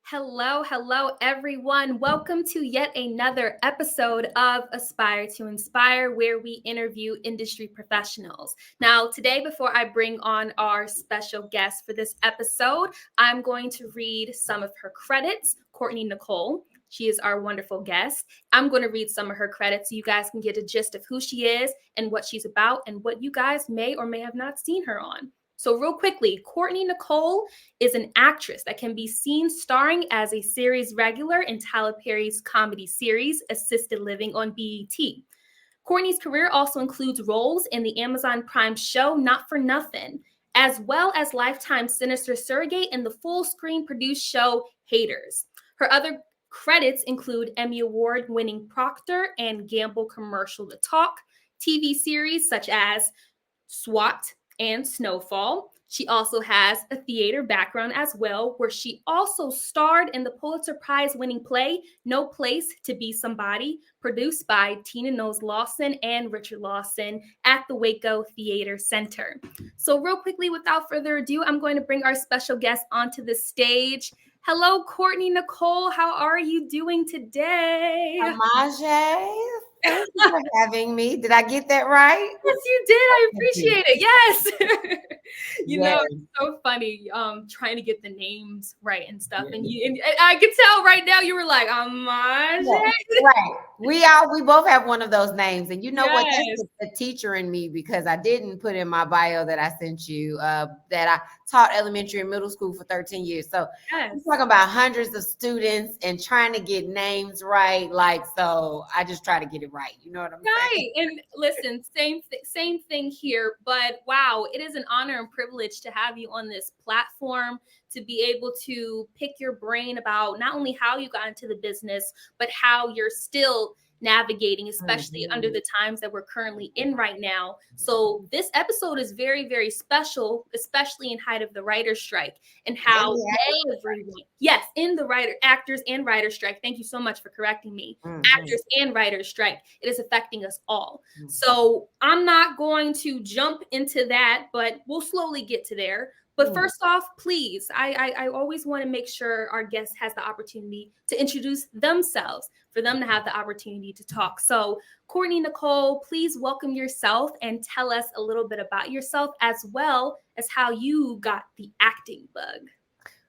Hello, everyone. Welcome to yet another episode of Aspire to Inspire, where we interview industry professionals. Now, today, before I bring on our special guest for this episode, I'm going to read some of her credits. Courtney Nichole. She is our wonderful guest. I'm going to read some of her credits so you guys can get a gist of who she is and what she's about and what you guys may or may have not seen her on. So real quickly, Courtney Nichole is an actress that can be seen starring as a series regular in Tyler Perry's comedy series, Assisted Living on BET. Courtney's career also includes roles in the Amazon Prime show Not for Nothing, as well as Lifetime Sinister Surrogate and the full-screen produced show Haters. Her other credits include Emmy Award-winning Procter and Gamble commercial The Talk, TV series such as SWAT, and Snowfall. She also has a theater background as well, where she also starred in the Pulitzer Prize-winning play No Place to Be Somebody, produced by Tina Knowles Lawson and Richard Lawson at the Waco Theater Center. So real quickly, without further ado, I'm going to bring our special guest onto the stage. Hello, Courtney Nichole. How are you doing today? Amaje, thank you for having me. Did I get that right? Yes, you did. I appreciate it. Yes. Yes. It's so funny trying to get the names right and stuff. And I could tell right now you were like, Amaje. Right. We both have one of those names. And you know what? That's the teacher in me, because I didn't put in my bio that I sent you that I taught elementary and middle school for 13 years. So I'm talking about hundreds of students and trying to get names right. So I just try to get it right. You know what I'm saying? Right. And listen, same thing here. But wow, it is an honor and privilege to have you on this platform, to be able to pick your brain about not only how you got into the business, but how you're still navigating, especially under the times that we're currently in right now. So this episode is very, very special, especially in height of the writer's strike, and how everyone, yes, in the actors and writer's strike. Thank you so much for correcting me. Actors and writer's strike. It is affecting us all. So I'm not going to jump into that, but we'll slowly get to there. But first off, please, I always want to make sure our guest has the opportunity to introduce themselves, for them to have the opportunity to talk. So, Courtney Nichole, please welcome yourself and tell us a little bit about yourself, as well as how you got the acting bug.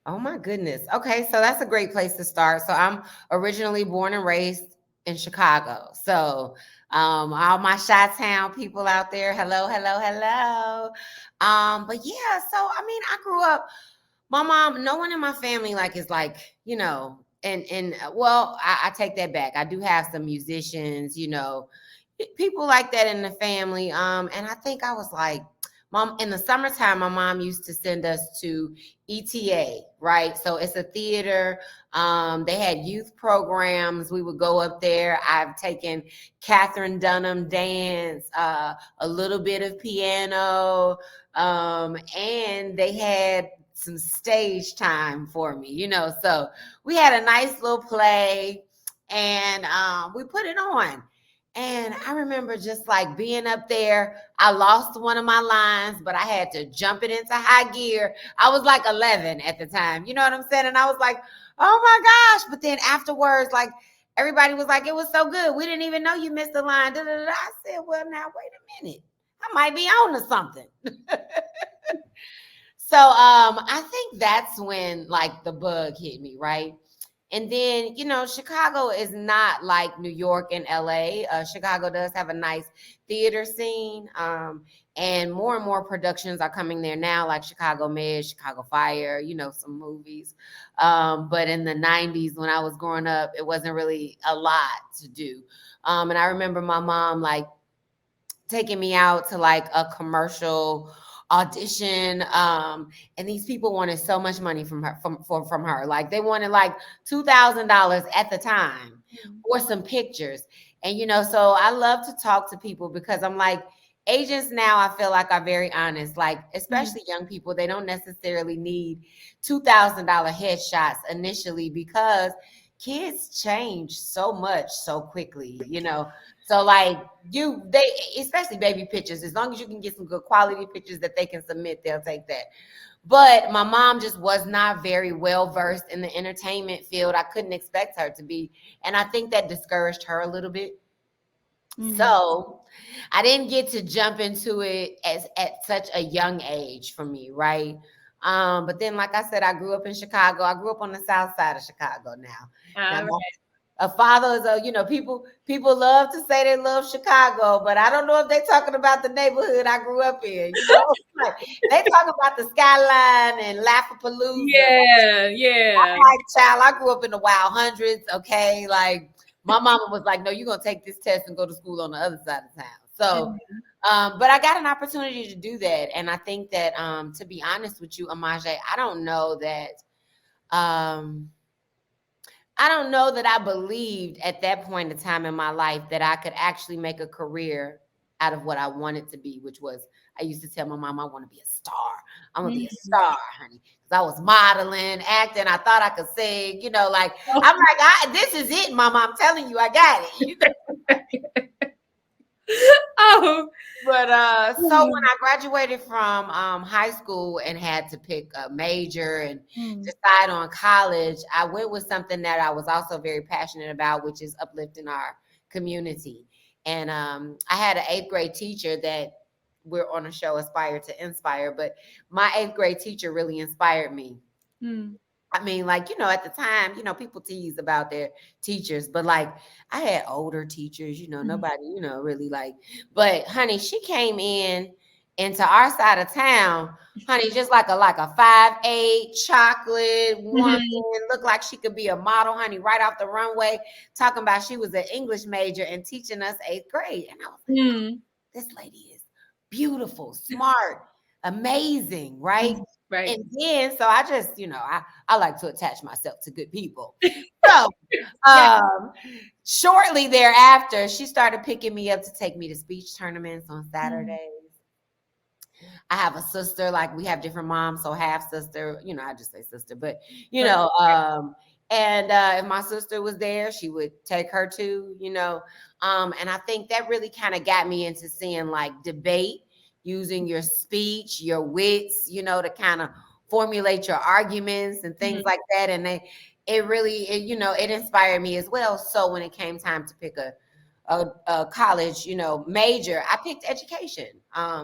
Oh, my goodness. Okay, so that's a great place to start. So I'm originally born and raised in Chicago. So all my Chi-Town people out there, hello. But yeah, so I mean, I grew up, my mom, no one in my family is and well, I take that back. I do have some musicians, people like that in the family. And I think I was like, Mom, in the summertime, my mom used to send us to ETA, right? So it's a theater. They had youth programs. We would go up there. I've taken Catherine Dunham dance, a little bit of piano, and they had some stage time for me, So we had a nice little play, and we put it on. And I remember just being up there. I lost one of my lines, but I had to jump it into high gear. I was 11 at the time. You know what I'm saying? And I was like, oh my gosh. But then afterwards, everybody was like, it was so good. We didn't even know you missed the line. Da, da, da. I said, well, now wait a minute. I might be on to something. So I think that's when the bug hit me, right? And then, Chicago is not like New York and LA. Chicago does have a nice theater scene. And more productions are coming there now, like Chicago Med, Chicago Fire, some movies. But in the 90s, when I was growing up, it wasn't really a lot to do. And I remember my mom taking me out to a commercial audition, and these people wanted so much money from her. They wanted $2,000 at the time for some pictures. And so I love to talk to people, because I'm agents now, I feel are very honest, especially young people. They don't necessarily need $2,000 headshots initially, because kids change so much so quickly, So especially baby pictures, as long as you can get some good quality pictures that they can submit, they'll take that. But my mom just was not very well versed in the entertainment field. I couldn't expect her to be. And I think that discouraged her a little bit. Mm. So I didn't get to jump into it as at such a young age for me, right? But then, like I said, I grew up in Chicago. I grew up on the south side of Chicago now. Now, All right. a father is a, people love to say they love Chicago, but I don't know if they're talking about the neighborhood I grew up in. Like they talk about the skyline and Lapapalooza. Yeah, yeah. Like, child, I grew up in the wild hundreds. Okay, like my mama was like, "No, you're gonna take this test and go to school on the other side of town." So, Mhm. but I got an opportunity to do that, and I think that, to be honest with you, Amaje, Um, I don't know that I believed at that point in time in my life that I could actually make a career out of what I wanted to be, which was I used to tell my mom, I want to be a star. I want to be a Mhm. star, honey. Because I was modeling, acting. I thought I could sing, like I'm like, this is it, mama. I'm telling you, I got it. Oh. But so when I graduated from high school and had to pick a major and Mm. decide on college, I went with something that I was also very passionate about, which is uplifting our community. And I had an eighth grade teacher that we're on a show, Aspire to Inspire, but my eighth grade teacher really inspired me. Mm. I mean, like, at the time, people tease about their teachers, but like I had older teachers, Mhm. nobody, really like, but honey, she came into our side of town, honey, just like a 5'8" chocolate woman, Mhm. looked like she could be a model, honey, right off the runway, talking about she was an English major and teaching us eighth grade. And I was like, Mm. this lady is beautiful, smart, amazing, right? Mhm. Right. And then, so I just, I like to attach myself to good people. So, Yeah. um, shortly thereafter, she started picking me up to take me to speech tournaments on Mm. Saturdays. I have a sister, like we have different moms, so half sister, I just say sister, but Right. and if my sister was there, she would take her too, and I think that really kind of got me into seeing like debate, using your speech, your wits, to kind of formulate your arguments and things Mhm. like that. And it really, it inspired me as well. So when it came time to pick a college, major, I picked education.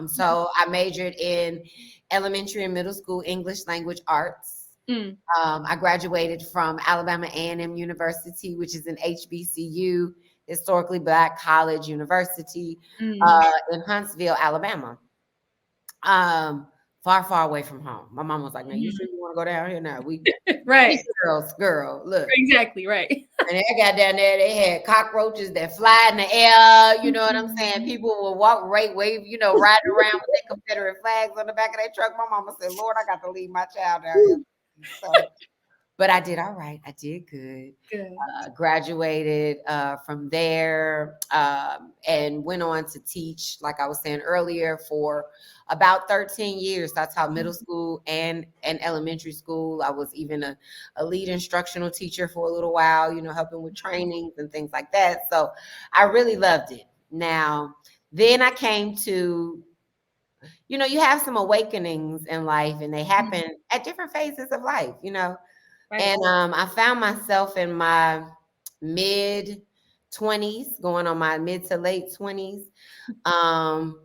So I majored in elementary and middle school English language arts. Mm. I graduated from Alabama A&M University, which is an HBCU, historically Black college university, Mm. in Huntsville, Alabama. Um, far, far away from home. My mom was like, "Now, you Mhm. sure you want to go down here? Now, we Right. girls, girl, look." Exactly, right. And they got down there, they had cockroaches that fly in the air. You know what I'm saying? Mhm. People would walk, right, wave, riding around with their Confederate flags on the back of their truck. My mama said, Lord, I got to leave my child down here. So, but I did all right. I did good. Good. Graduated from there, and went on to teach, like I was saying earlier, for about 13 years. I taught middle school and elementary school. I was even a lead instructional teacher for a little while, helping with trainings and things like that. So I really loved it. Now, then I came to, you have some awakenings in life and they Mhm. happen at different phases of life. Right. And I found myself in my mid 20s, going on my mid to late 20s, um,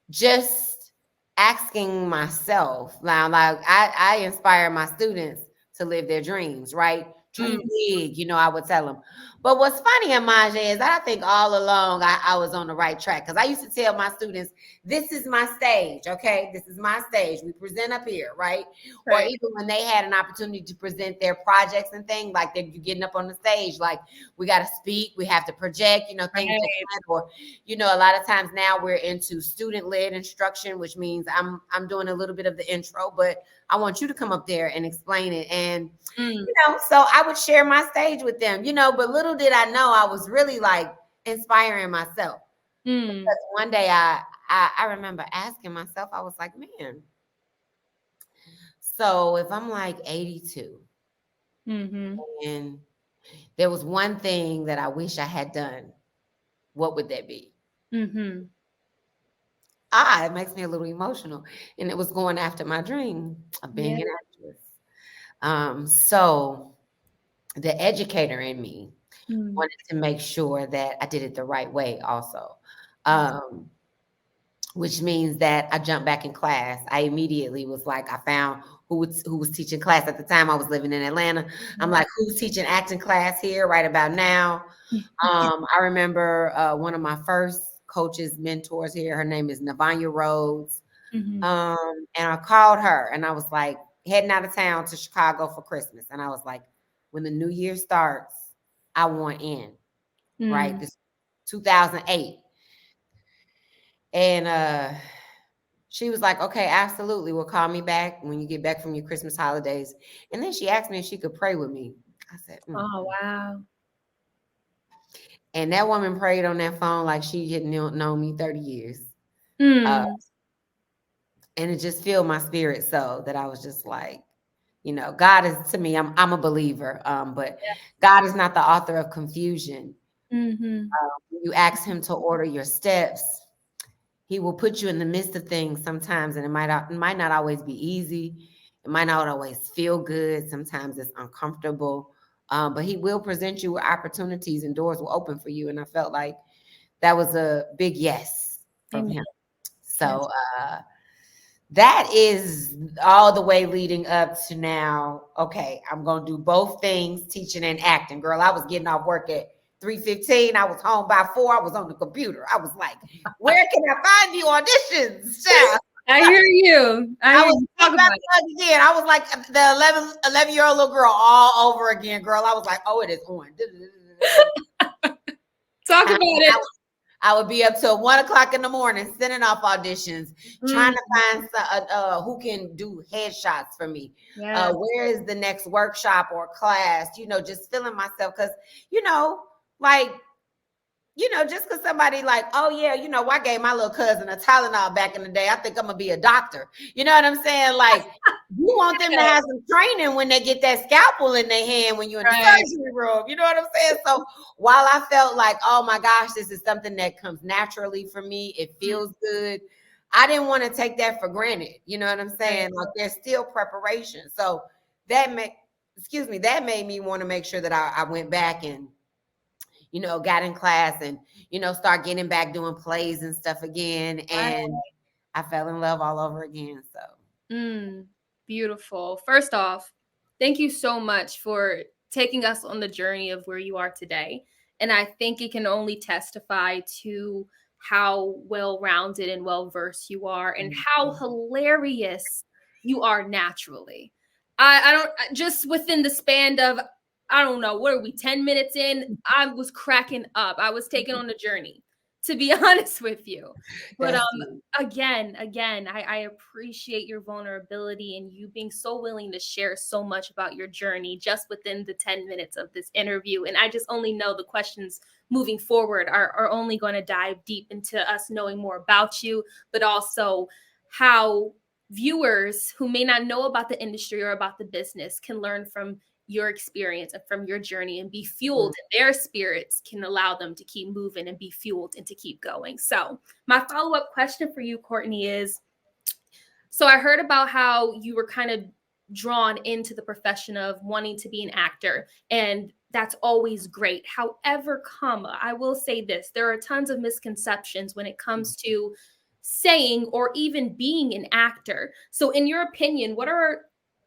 just asking myself, now, like I inspire my students to live their dreams, right? Dream Mm. big, I would tell them. But what's funny, Amaje, is that I think all along I was on the right track because I used to tell my students, this is my stage, okay? This is my stage. We present up here, right? Or Right. even when they had an opportunity to present their projects and things, like they're getting up on the stage, like we got to speak, we have to project, things like Right. that. Or a lot of times now we're into student-led instruction, which means I'm doing a little bit of the intro, but I want you to come up there and explain it. And Mm. so I would share my stage with them, but little did I know I was really like inspiring myself. Mm. Because one day I remember asking myself, I was like, man, so if I'm like 82 Mhm. and there was one thing that I wish I had done, what would that be? Mhm. it makes me a little emotional. And it was going after my dream of Yeah. being an actress. So the educator in me Mm. wanted to make sure that I did it the right way also. Yes. Um, which means that I jumped back in class. I immediately was like, I found who was teaching class at the time. I was living in Atlanta. I'm Yeah. like, who's teaching acting class here right about now? I remember one of my first coaches, mentors here. Her name is Navanya Rhodes. Mhm. And I called her and I was like, heading out of town to Chicago for Christmas. And I was like, when the new year starts, I want in, right? Mm. This 2008. And she was like, okay, absolutely. Well, call me back when you get back from your Christmas holidays. And then she asked me if she could pray with me. I said, Oh, wow. And that woman prayed on that phone like she had known me 30 years. Uh, Mm. and it just filled my spirit so that I was just like, God is to me, I'm a believer. But God is not the author of confusion. Mhm. You ask him to order your steps. He will put you in the midst of things sometimes, and it might not always be easy. It might not always feel good. Sometimes it's uncomfortable. But he will present you with opportunities and doors will open for you. And I felt like that was a big yes from Amen. him. Yes. So that is all the way leading up to now. Okay, I'm gonna do both things, teaching and acting. Girl, I was getting off work at 3:15. I was home by 4. I was on the computer. I was like, where can I find you auditions? Child. I hear you. I I hear was you. Talk getting back about it. again. I was like the 11-year-old little girl all over again, girl. I was like, oh, it is on. Talk And about it. I would be up till 1 o'clock in the morning, sending off auditions, trying Mm. to find who can do headshots for me. Yeah. Where is the next workshop or class? Just feeling myself because, you know, like just because somebody like, oh yeah, I gave my little cousin a Tylenol back in the day. I think I'm gonna be a doctor. You know what I'm saying? Like, you want them to have some training when they get that scalpel in their hand when you're in the Right. surgery room. You know what I'm saying? So while I felt like, oh my gosh, this is something that comes naturally for me, it Mm. feels good. I didn't want to take that for granted. You know what I'm Right. saying? Like, there's still preparation. So that made me want to make sure that I went back and got in class and, start getting back doing plays and stuff again. Right. And I fell in love all over again. So Mm. Beautiful. First off, thank you so much for taking us on the journey of where you are today. And I think it can only testify to how well rounded and well versed you are and how hilarious you are naturally. I don't just within the span of, I don't know, what are we, 10 minutes in? I was cracking up. I was taken on a journey, to be honest with you. But that's sweet. again, I appreciate your vulnerability and you being so willing to share so much about your journey just within the 10 minutes of this interview. And I just only know the questions moving forward are only going to dive deep into us knowing more about you, but also how viewers who may not know about the industry or about the business can learn from your experience and from your journey and be fueled, and their spirits can allow them to keep moving and be fueled and to keep going. So my follow-up question for you, Courtney, is, so I heard about how you were kind of drawn into the profession of wanting to be an actor, and that's always great. However, I will say this, there are tons of misconceptions when it comes to saying or even being an actor. So in your opinion, what are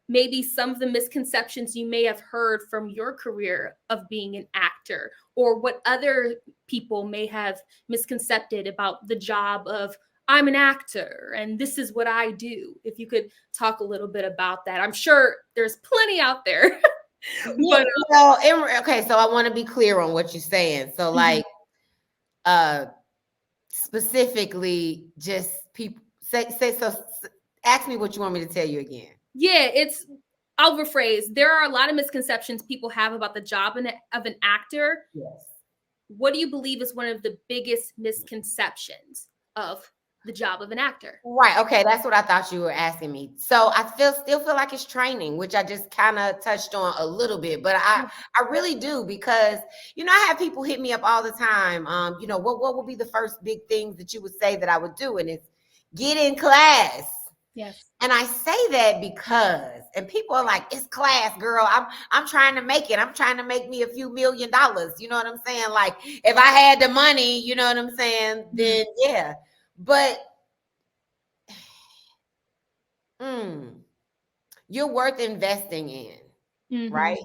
maybe some of the misconceptions you may have heard from your career of being an actor, or what other people may have misconcepted about the job of, I'm an actor and this is what I do? If you could talk a little bit about that. I'm sure there's plenty out there. Yeah, But okay, so I want to be clear on what you're saying. So Mhm. like specifically just people say so ask me what you want me to tell you again. Yeah, I'll rephrase. There are a lot of misconceptions people have about the job of an actor. Yes. What do you believe is one of the biggest misconceptions of the job of an actor? Right. Okay. That's what I thought you were asking me. So I still feel like it's training, which I just kind of touched on a little bit, but I really do because, I have people hit me up all the time. What would be the first big things that you would say that I would do? And Get in class. Yes. And I say that because, and people are like, it's class, girl. I'm trying to make it. I'm trying to make me a few $1,000,000. You know what I'm saying? Like, if I had the money, you know what I'm saying, then yeah. But you're worth investing in, right?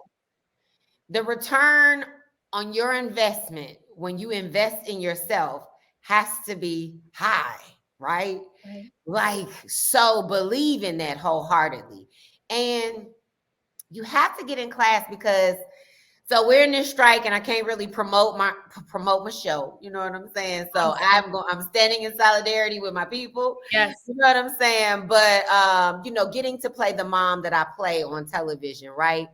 The return on your investment when you invest in yourself has to be high, right? Right. Like, so believe in that wholeheartedly. And you have to get in class because so we're in this strike and I can't really promote my show. You know what I'm saying? So I'm standing in solidarity with my people. Yes. You know what I'm saying? But you know, getting to play the mom that I play on television, right?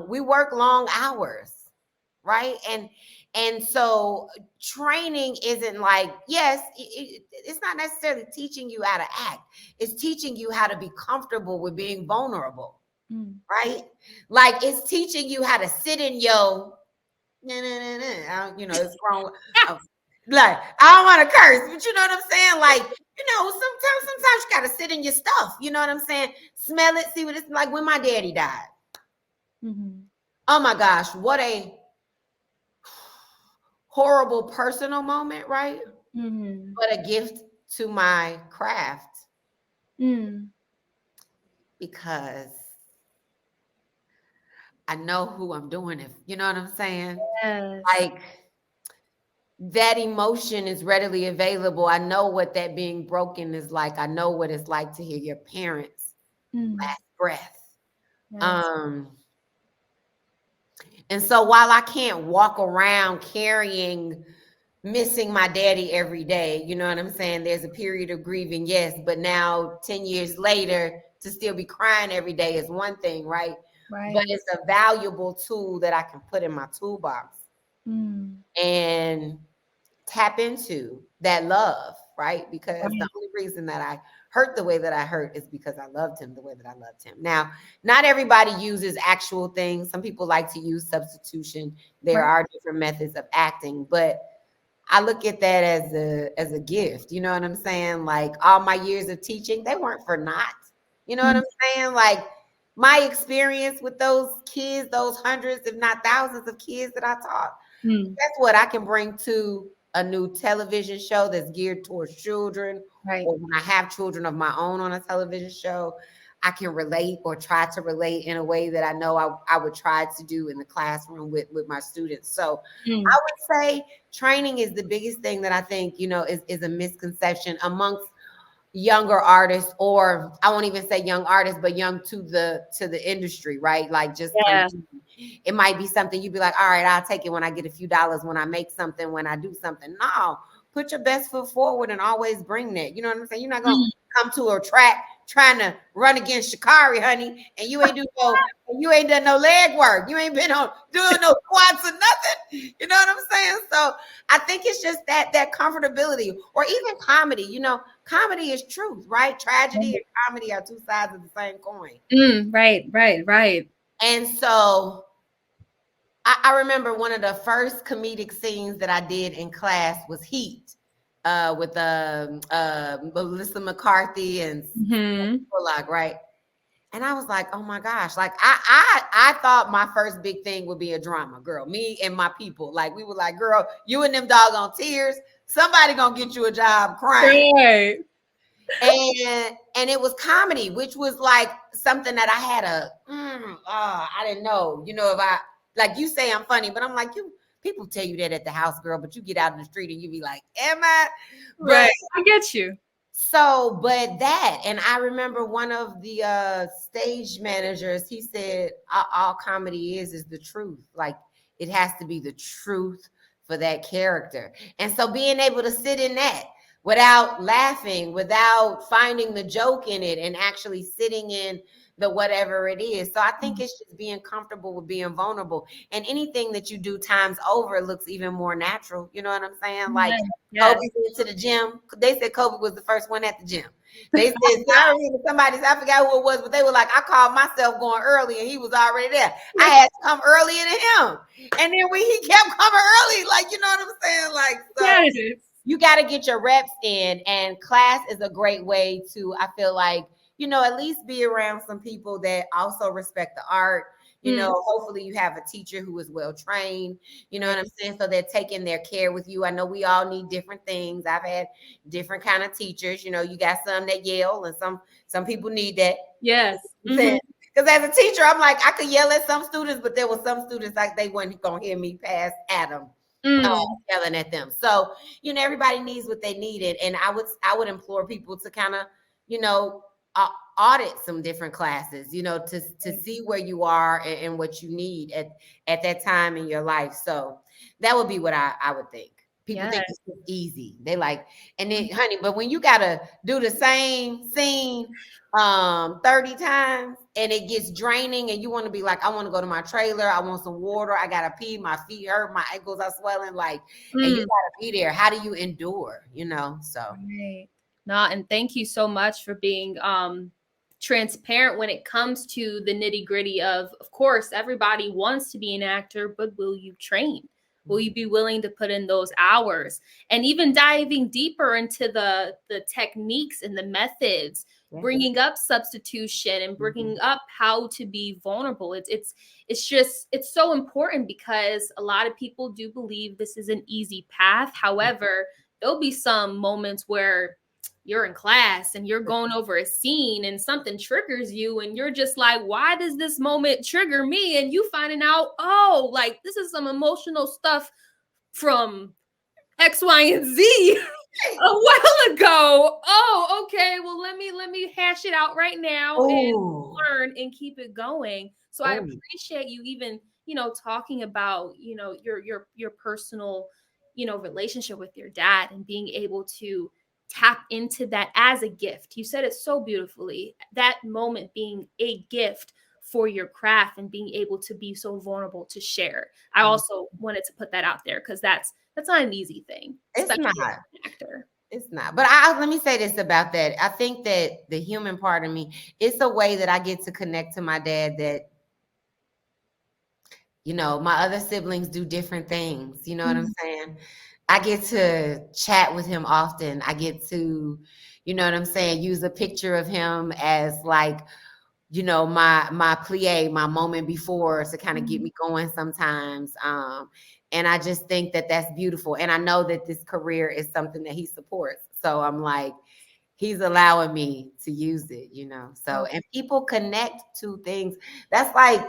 We work long hours, right? And so training isn't like, yes, it's not necessarily teaching you how to act. It's teaching you how to be comfortable with being vulnerable, right? Like it's teaching you how to sit in your, you know, it's wrong. Like I don't want to curse, but you know what I'm saying? Like, you know, sometimes you got to sit in your stuff. You know what I'm saying? Smell it, see what it's like when my daddy died. Oh my gosh, what a horrible personal moment, right? But a gift to my craft because I know who I'm doing it. You know what I'm saying? Yes. Like that emotion is readily available. I know what that being broken is like. I know what it's like to hear your parents' last breath. Yes. And so while I can't walk around carrying missing my daddy every day, you know what I'm saying? There's a period of grieving, yes, but now 10 years later, to still be crying every day is one thing, right? But it's a valuable tool that I can put in my toolbox and tap into that love, right? Because the only reason that I hurt the way that I hurt is because I loved him the way that I loved him. Now, not everybody uses actual things. Some people like to use substitution. There are different methods of acting, but I look at that as a gift. You know what I'm saying? Like all my years of teaching, they weren't for naught. You know what I'm saying? Like my experience with those kids, those hundreds, if not thousands of kids that I taught, that's what I can bring to a new television show that's geared towards children. Or when I have children of my own on a television show, I can relate or try to relate in a way that I know I would try to do in the classroom with my students. So I would say training is the biggest thing that I think, you know, is a misconception amongst younger artists, or I won't even say young artists, but young to the industry, right? Like just it might be something you'd be like, all right, I'll take it when I get a few dollars, when I make something, when I do something. No, put your best foot forward and always bring that. You know what I'm saying? You're not gonna come to a track trying to run against Shikari, honey, and you ain't done no leg work. You ain't been on doing no squats or nothing. You know what I'm saying? So I think it's just that comfortability, or even comedy. You know, comedy is truth, right? Tragedy and comedy are two sides of the same coin. Right. And so I remember one of the first comedic scenes that I did in class was Heat with Melissa McCarthy and Bullock, right? And I was like, oh my gosh, like I thought my first big thing would be a drama, girl. Me and my people, like we were like, girl, you and them doggone tears, somebody gonna get you a job crying. And it was comedy, which was like something that I had I didn't know, you know, if I, like you say I'm funny, but I'm like, people tell you that at the house, girl, but you get out in the street and you be like, am I? Right. I get you. So, but that, and I remember one of the stage managers, he said, all comedy is the truth. Like it has to be the truth for that character. And so being able to sit in that without laughing, without finding the joke in it, and actually sitting in the whatever it is. So I think it's just being comfortable with being vulnerable, and anything that you do times over looks even more natural. You know what I'm saying? Like Kobe went to the gym. They said Kobe was the first one at the gym. They said I forgot who it was, but they were like, I called myself going early and he was already there. I had to come earlier than him. And then when he kept coming early, like, you know what I'm saying? Like, so you got to get your reps in, and class is a great way to, I feel like, at least be around some people that also respect the art. Hopefully you have a teacher who is well trained, what I'm saying? So they're taking their care with you. I know we all need different things. I've had different kind of teachers, you got some that yell, and some people need that. Yes. Because as a teacher, I'm like, I could yell at some students, but there were some students like they weren't going to hear me pass at them. Yelling at them. So, everybody needs what they needed. And I would implore people to kind of, audit some different classes, to see where you are and what you need at that time in your life. So that would be what I would think. People think it's easy. They like, and then honey, but when you gotta do the same scene 30 times and it gets draining, and you want to be like, I want to go to my trailer, I want some water, I gotta pee, my feet hurt, my ankles are swelling, like, and you gotta be there. How do you endure? So right. No, and thank you so much for being transparent when it comes to the nitty-gritty of course everybody wants to be an actor, but will you train? Will you be willing to put in those hours? And even diving deeper into the techniques and the methods, bringing up substitution and bringing up how to be vulnerable. It's so important, because a lot of people do believe this is an easy path. However, there'll be some moments where you're in class and you're going over a scene and something triggers you and you're just like, why does this moment trigger me? And you finding out, oh, like this is some emotional stuff from X, Y, and Z a while ago. Oh, okay. Well, let me hash it out right now and learn and keep it going. So I appreciate you even, talking about, your personal, relationship with your dad and being able to tap into that as a gift. You said it so beautifully, that moment being a gift for your craft and being able to be so vulnerable to share. I also wanted to put that out there, because that's not an easy thing. It's not. As an actor. It's not. But let me say this about that. I think that the human part of me, it's a way that I get to connect to my dad that, my other siblings do different things. You know what I'm saying? I get to chat with him often. I get to, use a picture of him as like, my plie, my moment before, to kind of get me going sometimes. And I just think that that's beautiful. And I know that this career is something that he supports. So I'm like, he's allowing me to use it, So, and people connect to things. That's like,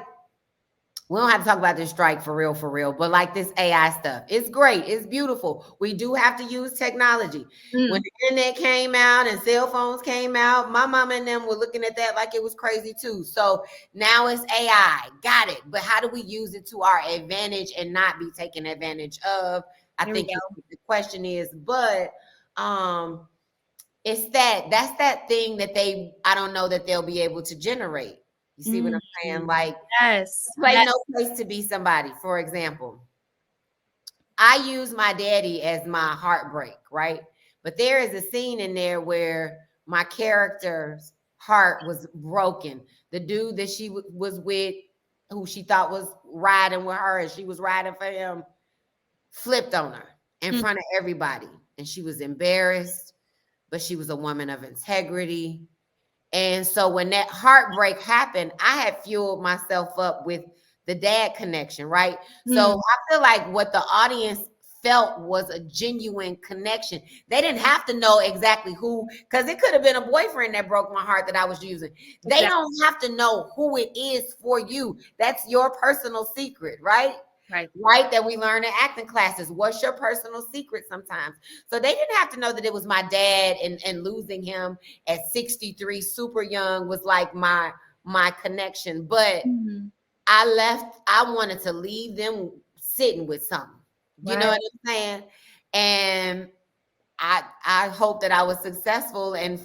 we don't have to talk about this strike for real, but like this AI stuff, it's great. It's beautiful. We do have to use technology. When the internet came out and cell phones came out, my mom and them were looking at that like it was crazy too. So now it's AI. Got it. But how do we use it to our advantage and not be taken advantage of? I think the question is, but that's that thing that I don't know that they'll be able to generate. You see what I'm saying? Like, yes, no place to be somebody. For example, I use my daddy as my heartbreak, right? But there is a scene in there where my character's heart was broken. The dude that she was with, who she thought was riding with her and she was riding for him, flipped on her in front of everybody. And she was embarrassed, but she was a woman of integrity. And so when that heartbreak happened, I had fueled myself up with the dad connection, right? So I feel like what the audience felt was a genuine connection. They didn't have to know exactly who, because it could have been a boyfriend that broke my heart that I was using. They don't have to know who it is for you. That's your personal secret, right? Right, that we learn in acting classes. What's your personal secret sometimes? So they didn't have to know that it was my dad, and losing him at 63, super young, was like my connection. But I wanted to leave them sitting with something. You know what I'm saying? And I hope that I was successful. And,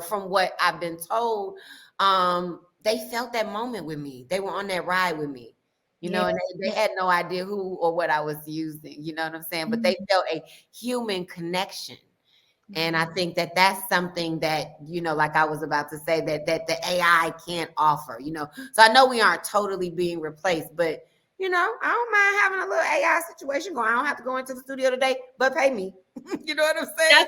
from what I've been told, they felt that moment with me. They were on that ride with me. And they had no idea who or what I was using, you know what I'm saying? But they felt a human connection. And I think that that's something that, like I was about to say, that the AI can't offer, So I know we aren't totally being replaced, but, I don't mind having a little AI situation going. I don't have to go into the studio today, but pay me. You know what I'm saying?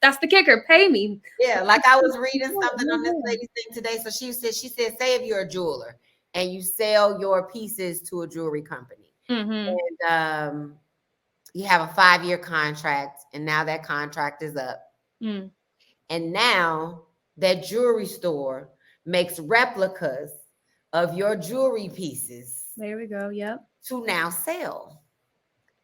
That's the kicker. Pay me. Yeah, like I was reading something on this lady's thing today. So she said, say if you're a jeweler and you sell your pieces to a jewelry company, Mm-hmm. and you have a 5-year contract, and now that contract is up, Mm. and now that jewelry store makes replicas of your jewelry pieces There we go. Yep. to now sell.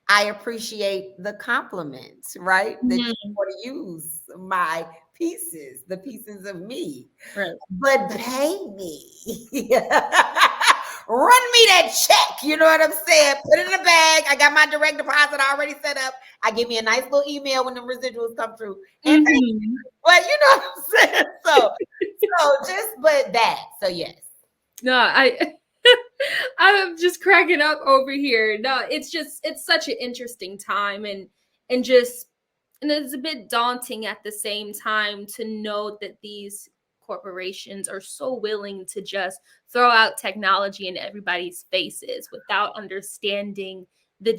I appreciate the compliments, right? That you Mhm. want to use my pieces, the pieces of me, Right. but pay me. Run me that check. You know what I'm saying? Put it in a bag. I got my direct deposit already set up. I give me a nice little email when the residuals come through. And pay. Mhm. But you know what I'm saying? So just but that. So yes. No, I'm just cracking up over here. No, it's such an interesting time, and just and it's a bit daunting at the same time to know that these corporations are so willing to just throw out technology in everybody's faces without understanding the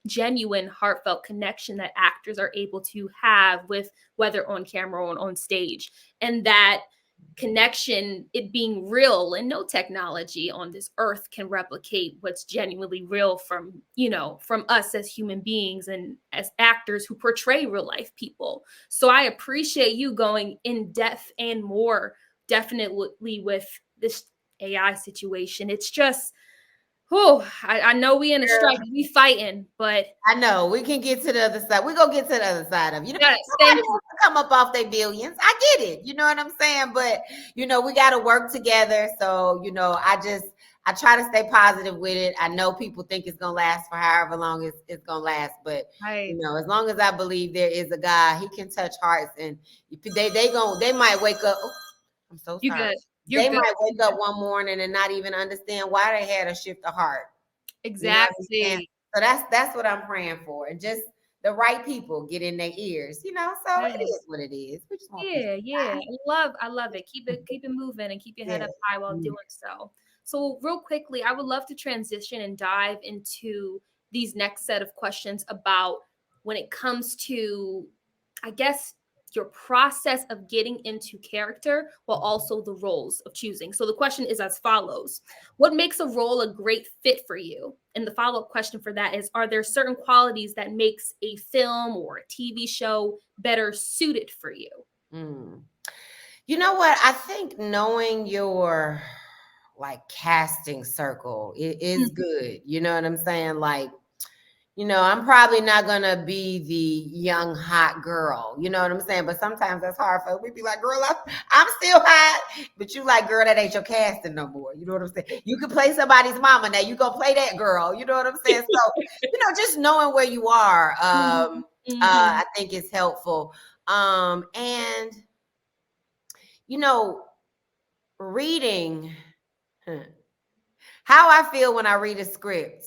genuine heartfelt connection that actors are able to have with, whether on camera or on stage, and that connection, it being real, and no technology on this earth can replicate what's genuinely real from, from us as human beings and as actors who portray real life people. So I appreciate you going in depth and more definitely with this AI situation. It's just, oh, I know we in a strike, we fighting, but I know we can get to the other side. We're gonna get to the other side of yes, somebody thank you. wants to come up off their billions. I get it. You know what I'm saying? But we gotta work together. So, I try to stay positive with it. I know people think it's gonna last for however long it's gonna last, but Right. as long as I believe there is a God, he can touch hearts, and they might wake up. Oh, I'm so You sorry. good. You're They good. might wake up one morning and not even understand why they had a shift of heart. You know what I'm saying? Exactly. So that's what I'm praying for. And just the right people get in their ears, so it Yes. is what it is. We just want peace. Yeah, yeah. I love it. Keep it moving and keep your head Yeah. up high while Mm. doing so. So real quickly, I would love to transition and dive into these next set of questions about when it comes to, I guess, your process of getting into character while also the roles of choosing. So the question is as follows: what makes a role a great fit for you? And the follow-up question for that is, are there certain qualities that makes a film or a TV show better suited for you? Mm. You know what? I think knowing your casting circle is Mhm. good. You know what I'm saying? I'm probably not gonna be the young hot girl. You know what I'm saying? But sometimes that's hard for we be like, girl, I'm still hot, but you like, girl, that ain't your casting no more. You know what I'm saying? You can play somebody's mama now. You gonna play that girl. You know what I'm saying? So, just knowing where you are, Mhm. Mhm. I think is helpful. And you know, reading how I feel when I read a script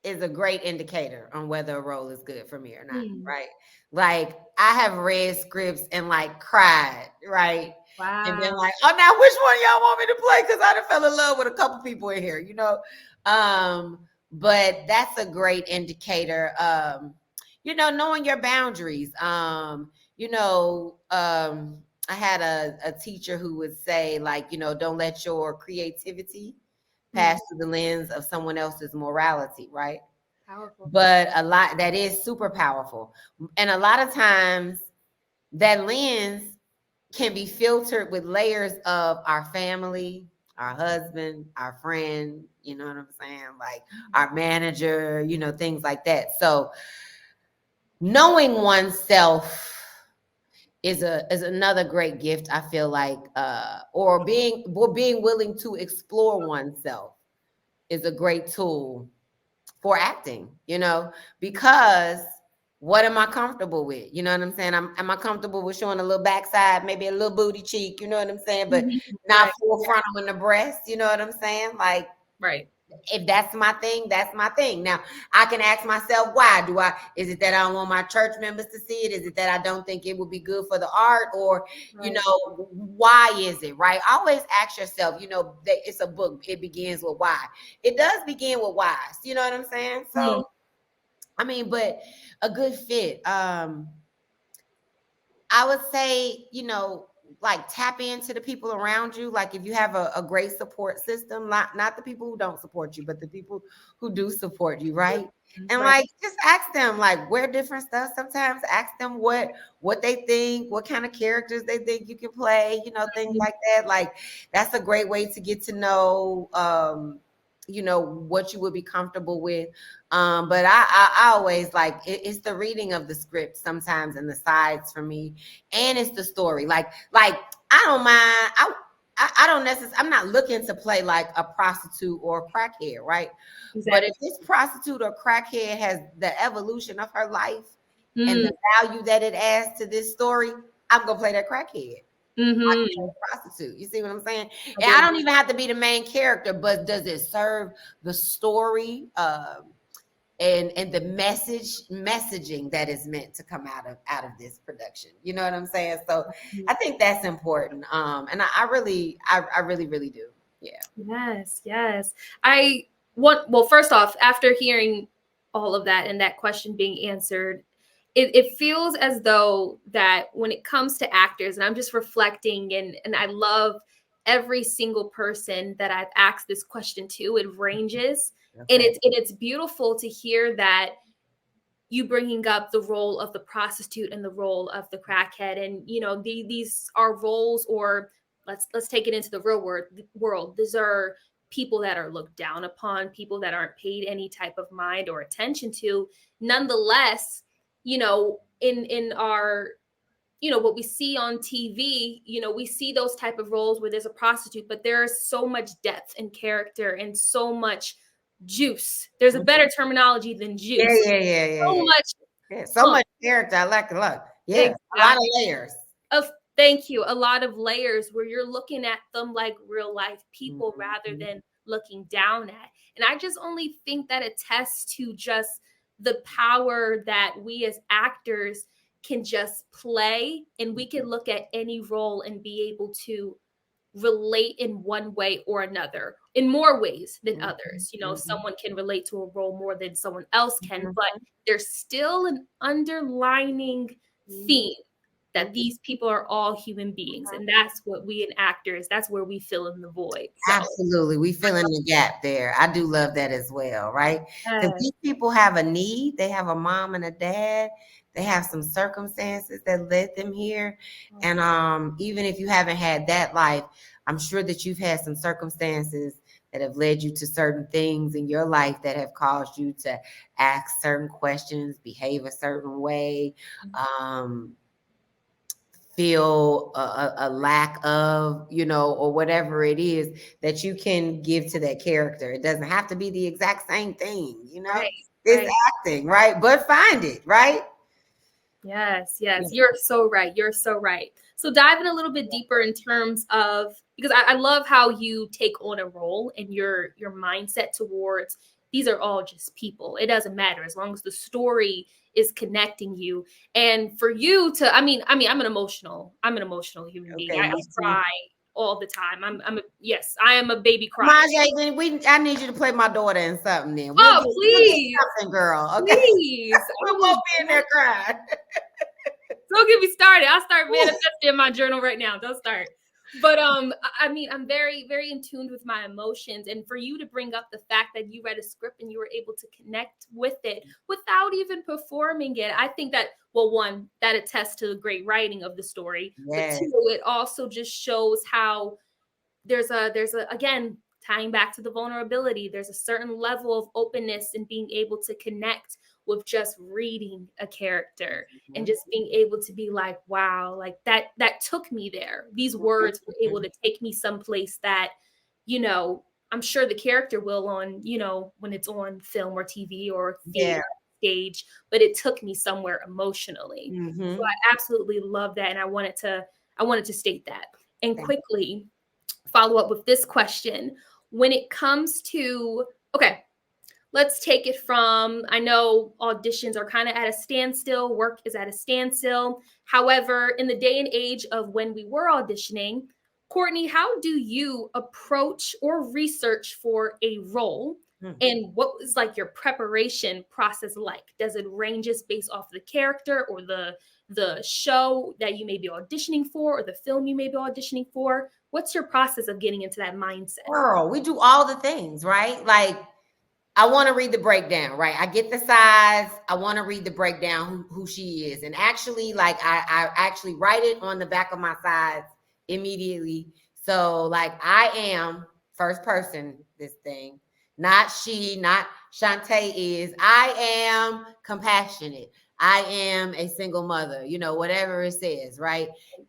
is a great indicator on whether a role is good for me or not, Mm. right? Like I have read scripts and cried, right? And been Wow. like, oh, now which one y'all want me to play? Because I done fell in love with a couple people in here, But that's a great indicator. Knowing your boundaries. I had a teacher who would say, don't let your creativity Mm. pass through the lens of someone else's morality, right? Powerful. But a lot that is super powerful. And a lot of times that lens can be filtered with layers of our family, our husband, our friend, you know what I'm saying? Like our manager, things like that. So knowing oneself is another great gift, I feel like, or being willing to explore oneself is a great tool for acting, because what am I comfortable with? You know what I'm saying? Am I comfortable with showing a little backside, maybe a little booty cheek, you know what I'm saying? But Mhm. not Right. full frontal in the breast, you know what I'm saying? Like, Right. if that's my thing, that's my thing. Now, I can ask myself, why is it that I don't want my church members to see it? Is it that I don't think it would be good for the art? Or, Right. why is it, right? Always ask yourself, that it's a book. It begins with why. It does begin with why. You know what I'm saying? Mm. So I mean, but a good fit. I would say, like tap into the people around you. Like if you have a great support system, not the people who don't support you, but the people who do support you, right? And Right. like just ask them like where different stuff. Sometimes ask them what they think, what kind of characters they think you can play, things like that. Like that's a great way to get to know what you would be comfortable with. But I always like it's the reading of the script sometimes and the sides for me, and it's the story. Like I don't mind. I don't necessarily. I'm not looking to play like a prostitute or a crackhead, right? But Exactly. if this prostitute or crackhead has the evolution of her life and Mm, the value that it adds to this story, I'm gonna play that crackhead. mm-hmm. Prostitute. You see what I'm saying? I And I do. don't even have to be the main character, but does it serve the story? And the messaging that is meant to come out of this production. You know what I'm saying? So I think that's important. And I really do. Yeah. Yes, yes. I want, well, first off, after hearing all of that and that question being answered, it feels as though that when it comes to actors, and I'm just reflecting, and I love every single person that I've asked this question to, it ranges. And Okay. it's beautiful to hear that you bringing up the role of the prostitute and the role of the crackhead, and these are roles, or let's take it into the real world. These are people that are looked down upon, people that aren't paid any type of mind or attention to. Nonetheless, in our, what we see on TV, we see those type of roles where there's a prostitute, but there's so much depth and character and so much juice. There's a better terminology than Yeah, juice. yeah, yeah, yeah, So yeah. much Yeah. So fun. much character. I like a lot. Yeah. A lot of Exactly. layers. Of Thank you. A lot of layers where you're looking at them like real life people rather Mhm. than looking down at. And I just only think that attests to just the power that we as actors can just play, and we can look at any role and be able to relate in one way or another, in more ways than Mhm. others. Mhm. Someone can relate to a role more than someone else can, Mhm. but there's still an underlining Mhm. theme that these people are all human beings. And that's what we in actors, that's where we fill in the void. So, Absolutely. We fill in the gap there. I do love that as well, right? Because yes, these people have a need. They have a mom and a dad. They have some circumstances that led them here. And even if you haven't had that life, I'm sure that you've had some circumstances that have led you to certain things in your life that have caused you to ask certain questions, behave a certain way, um, feel a lack of, or whatever it is that you can give to that character. It doesn't have to be the exact same thing. right, It's right. acting, right? But find it, right? Yes, yes, Yeah. you're so right. You're so right. So diving a little bit deeper in terms of, because I love how you take on a role and your mindset towards, these are all just people. It doesn't matter as long as the story is connecting you. And for you to, I'm an emotional human being. Okay, I me too. cry all the time. Yes, I am a baby crier. Marjay, then I need you to play my daughter in something. Then Oh, we'll get please, something, girl. Okay, please. we I won't will. be in there crying. Don't get me started. I'll start manifesting in my journal right now. Don't start. But I'm very, very in tune with my emotions. And for you to bring up the fact that you read a script and you were able to connect with it without even performing it, I think that, well, one, that attests to the great writing of the story. But Yes. two, it also just shows how there's a again, tying back to the vulnerability, there's a certain level of openness and being able to connect with just reading a character and Mhm. just being able to be like, wow, like that took me there. These words were able to take me someplace that, you know I'm sure the character will on, when it's on film or TV or theater Yeah. stage, but it took me somewhere emotionally. So Mm-hmm. I absolutely love that, and I wanted to state that. And Thank quickly follow up with this question. When it comes to, okay, let's take it from, I know auditions are kind of at a standstill, work is at a standstill. However, in the day and age of when we were auditioning, Courtney, how do you approach or research for a role And what was like your preparation process like? Does it range just based off the character or the show that you may be auditioning for or the film you may be auditioning for? What's your process of getting into that mindset? Girl, we do all the things, right? Like, I want to read the breakdown, right? I get the size. I want to read the breakdown who she is. And actually, like I actually write it on the back of my sides immediately. So like I am first person, this thing, not she, not Shantae is. I am compassionate. I am a single mother, whatever it says, right?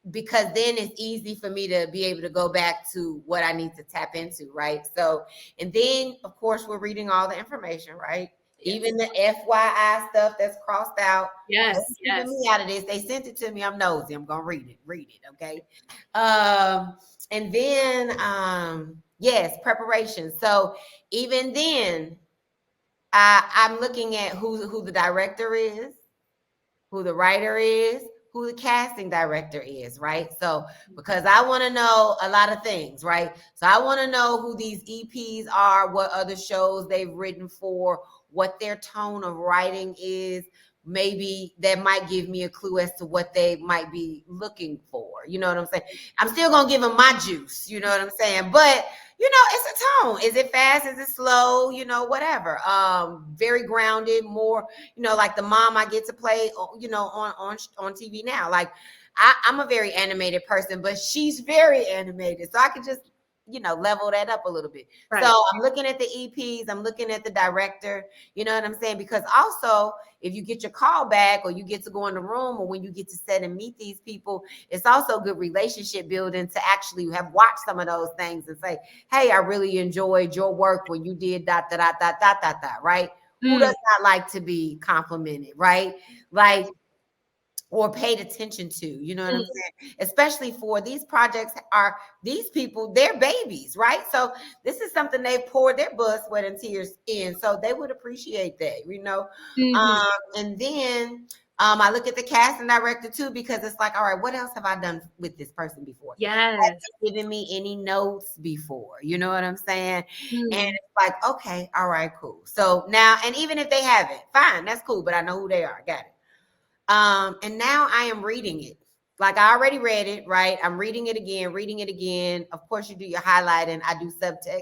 Because then it's easy for me to be able to go back to what I need to tap into, right? So, and then of course we're reading all the information, right? Yes. Even the FYI stuff that's crossed out. Yes, Keeping yes. me out of this. They sent it to me. I'm nosy. I'm gonna read it. Okay. And then yes, preparation. So even then, I'm looking at who the director is, who the writer is, who the casting director is, right? So, because I want to know a lot of things, right? So, I want to know who these EPs are, what other shows they've written for, what their tone of writing is. Maybe that might give me a clue as to what they might be looking for. You know what I'm saying? I'm still going to give them my juice. You know what I'm saying? But it's a tone. Is it fast? Is it slow? Whatever. Very grounded, more, like the mom I get to play, on TV now. Like I'm a very animated person, but she's very animated. So I could just, level that up a little bit. Right. So I'm looking at the EPs, I'm looking at the director, you know what I'm saying? Because also if you get your call back or you get to go in the room or when you get to set and meet these people, it's also good relationship building to actually have watched some of those things and say, hey, I really enjoyed your work when you did dot, dot, dot, dot, dot, dot, dot, right? Who does not like to be complimented, right? Like, or paid attention to, you know what I'm saying? Especially for these projects are these people, they're babies, right? So this is something they poured their blood, sweat, and tears in. So they would appreciate that, And then I look at the casting director too, because it's like, all right, what else have I done with this person before? Yes. Have they given me any notes before? You know what I'm saying? And it's like, okay, all right, cool. So now, and even if they haven't, fine, that's cool, but I know who they are. Got it. And now I am reading it. Like I already read it, right? I'm reading it again. Of course, you do your highlighting. I do subtext.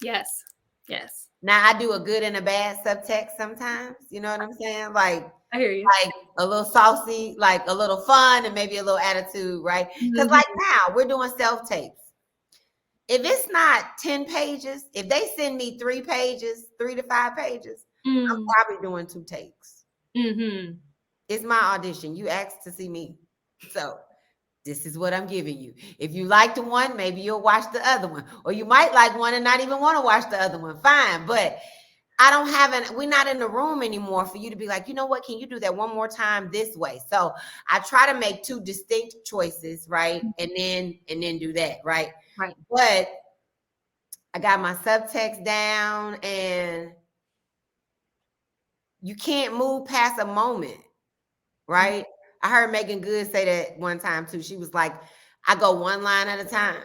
Yes. Yes. Now I do a good and a bad subtext sometimes. You know what I'm saying? Like, I hear you. Like a little saucy, like a little fun, and maybe a little attitude, right? Because like now we're doing self-tapes. If it's not 10 pages, if they send me 3 pages, 3 to 5 pages, I'm probably doing 2 takes. It's my audition. You asked to see me. So this is what I'm giving you. If you like the one, maybe you'll watch the other one. Or you might like one and not even want to watch the other one. Fine. But we're not in the room anymore for you to be like, you know what? Can you do that one more time this way? So I try to make 2 distinct choices, right? And then do that, right? Right. But I got my subtext down and you can't move past a moment. Right? I heard Megan Good say that one time too. She was like, I go one line at a time.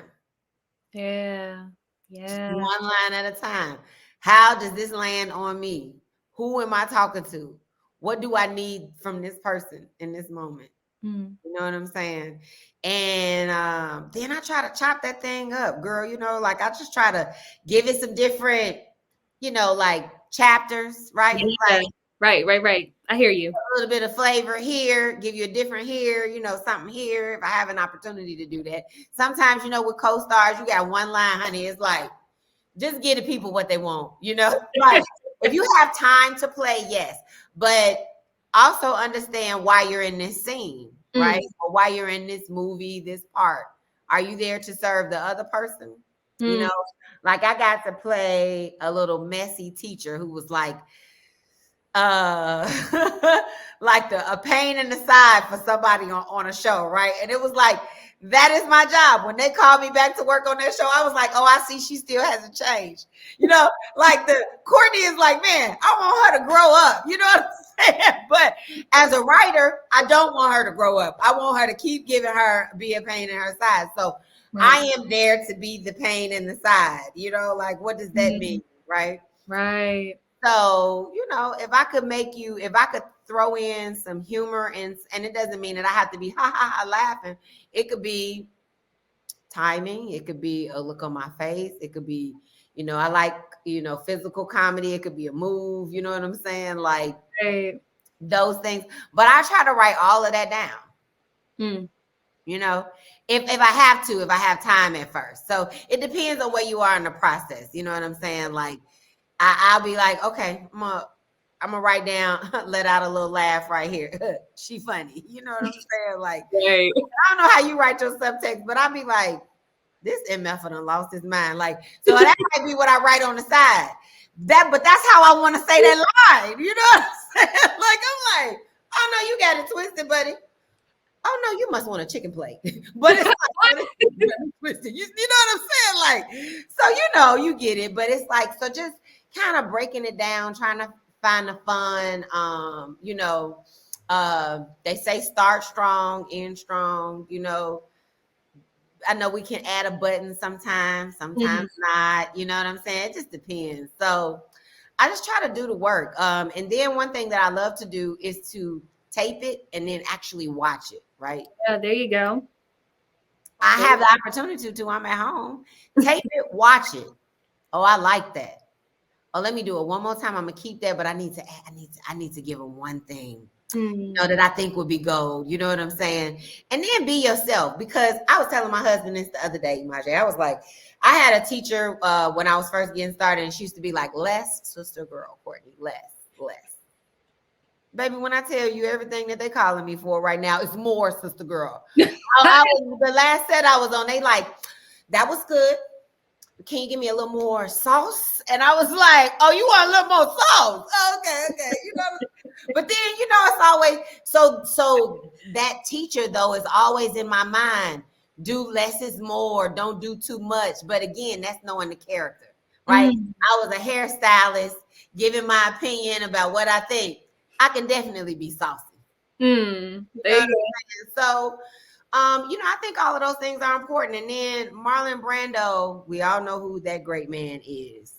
Yeah. Just one line at a time. How does this land on me? Who am I talking to? What do I need from this person in this moment? You know what I'm saying? And then I try to chop that thing up, girl. Like I just try to give it some different, like chapters, right? Yeah. Like, right. I hear you. A little bit of flavor here, give you a different here, something here. If I have an opportunity to do that. Sometimes, with co-stars, you got one line, honey. It's like, just give the people what they want, Like, if you have time to play, yes. But also understand why you're in this scene, right? Or why you're in this movie, this part. Are you there to serve the other person? Like I got to play a little messy teacher who was like, like a pain in the side for somebody on a show, right? And it was like, that is my job. When they called me back to work on that show, I was like, oh, I see she still hasn't changed. Like the Courtney is like, man, I want her to grow up. You know what I'm saying? But as a writer, I don't want her to grow up. I want her to keep giving her, be a pain in her side. So I am there to be the pain in the side. Like, what does that mean? Right. Right. So, if I could throw in some humor, and it doesn't mean that I have to be ha ha ha laughing. It could be timing. It could be a look on my face. It could be, I like, physical comedy. It could be a move. You know what I'm saying? Like Right. those things. But I try to write all of that down. Mm. If I have time at first. So it depends on where you are in the process. You know what I'm saying? Like I'll be like, okay, I'm gonna write down, let out a little laugh right here. She funny. You know what I'm saying? Like, Right. I don't know how you write your subtext, but I'll be like, this MF done lost his mind. Like, so that might be what I write on the side. But that's how I want to say that line. You know what I'm saying? Like, I'm like, oh no, you got it twisted, buddy. Oh no, you must want a chicken plate. But it's like, twisted. You know what I'm saying? Like, so you get it, but it's like, so just kind of breaking it down, trying to find the fun. They say start strong, end strong. I know we can add a button sometimes not. You know what I'm saying? It just depends. So I just try to do the work. And then one thing that I love to do is to tape it and then actually watch it. Right? Yeah, there you go. I have the opportunity to. I'm at home. Tape it, watch it. Oh, I like that. Oh, let me do it one more time. I'm gonna keep that, but I need to give them one thing. That I think would be gold. You know what I'm saying? And then be yourself. Because I was telling my husband this the other day, Majay. I was like, I had a teacher when I was first getting started, and she used to be like, less sister girl, Courtney, less. Baby, when I tell you everything that they calling me for right now, it's more sister girl. The last set I was on, they like, that was good. Can you give me a little more sauce? And I was like, oh, you want a little more sauce? Oh, okay. But then, it's always, so that teacher though is always in my mind. Do less is more. Don't do too much. But again, that's knowing the character, right? I was a hairstylist giving my opinion about what I think. I can definitely be saucy. There you go. So, I think all of those things are important. And then Marlon Brando, we all know who that great man is,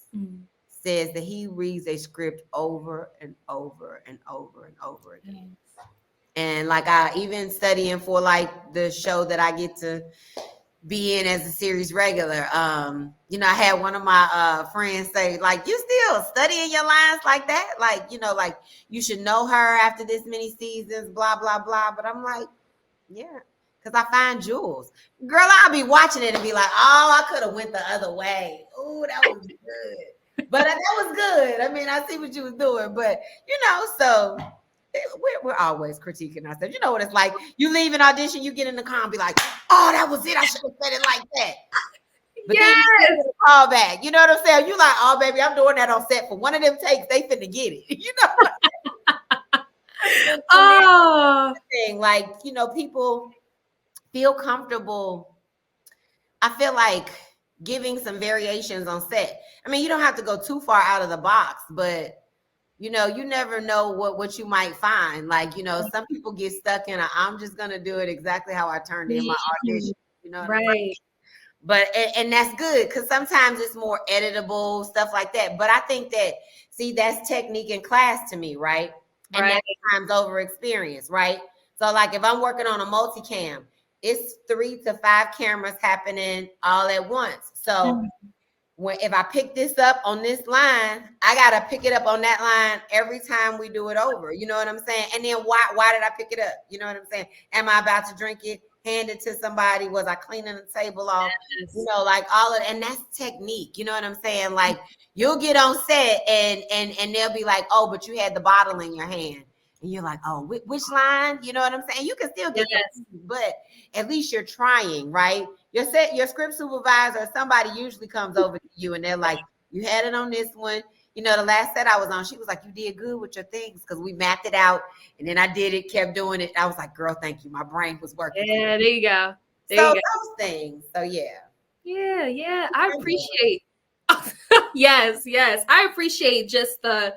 says that he reads a script over and over and over and over again. And like I even studying for like the show that I get to be in as a series regular. I had one of my friends say, like, you still studying your lines like that? Like, like you should know her after this many seasons, blah, blah, blah. But I'm like, yeah, because I find jewels. Girl, I'll be watching it and be like, oh, I could have went the other way. Oh, that was good. But that was good. I mean, I see what you was doing. But, so we're always critiquing ourselves. You know what it's like? You leave an audition, you get in the car and be like, oh, that was it. I should have said it like that. But then you get a call back. You know what I'm saying? You like, oh, baby, I'm doing that on set for one of them takes. They finna get it. Oh. Thing. Like, people feel comfortable. I feel like giving some variations on set. I mean, you don't have to go too far out of the box, but you never know what you might find. Like, some people get stuck in I'm just gonna do it exactly how I turned in my audition. You know what right. I mean? But and that's good because sometimes it's more editable, stuff like that. But I think that's technique in class to me, right? And that's times over experience, right? So like if I'm working on a multicam, it's 3 to 5 cameras happening all at once. So if I pick this up on this line, I gotta pick it up on that line every time we do it over. You know what I'm saying? And then why did I pick it up? You know what I'm saying? Am I about to drink it? Hand it to somebody? Was I cleaning the table off? Yes. Like all of, and that's technique. You know what I'm saying? Like you'll get on set and they'll be like, oh, but you had the bottle in your hand. And you're like, oh, which line? You know what I'm saying? You can still get yes. But at least you're trying, right? Your script supervisor or somebody usually comes over to you and they're like, you had it on this one. The last set I was on, she was like, you did good with your things because we mapped it out. And then I did it, kept doing it. I was like, girl, thank you. My brain was working. Yeah, there you go. Those things. So, yeah. Yeah. I appreciate. Yes. I appreciate just the,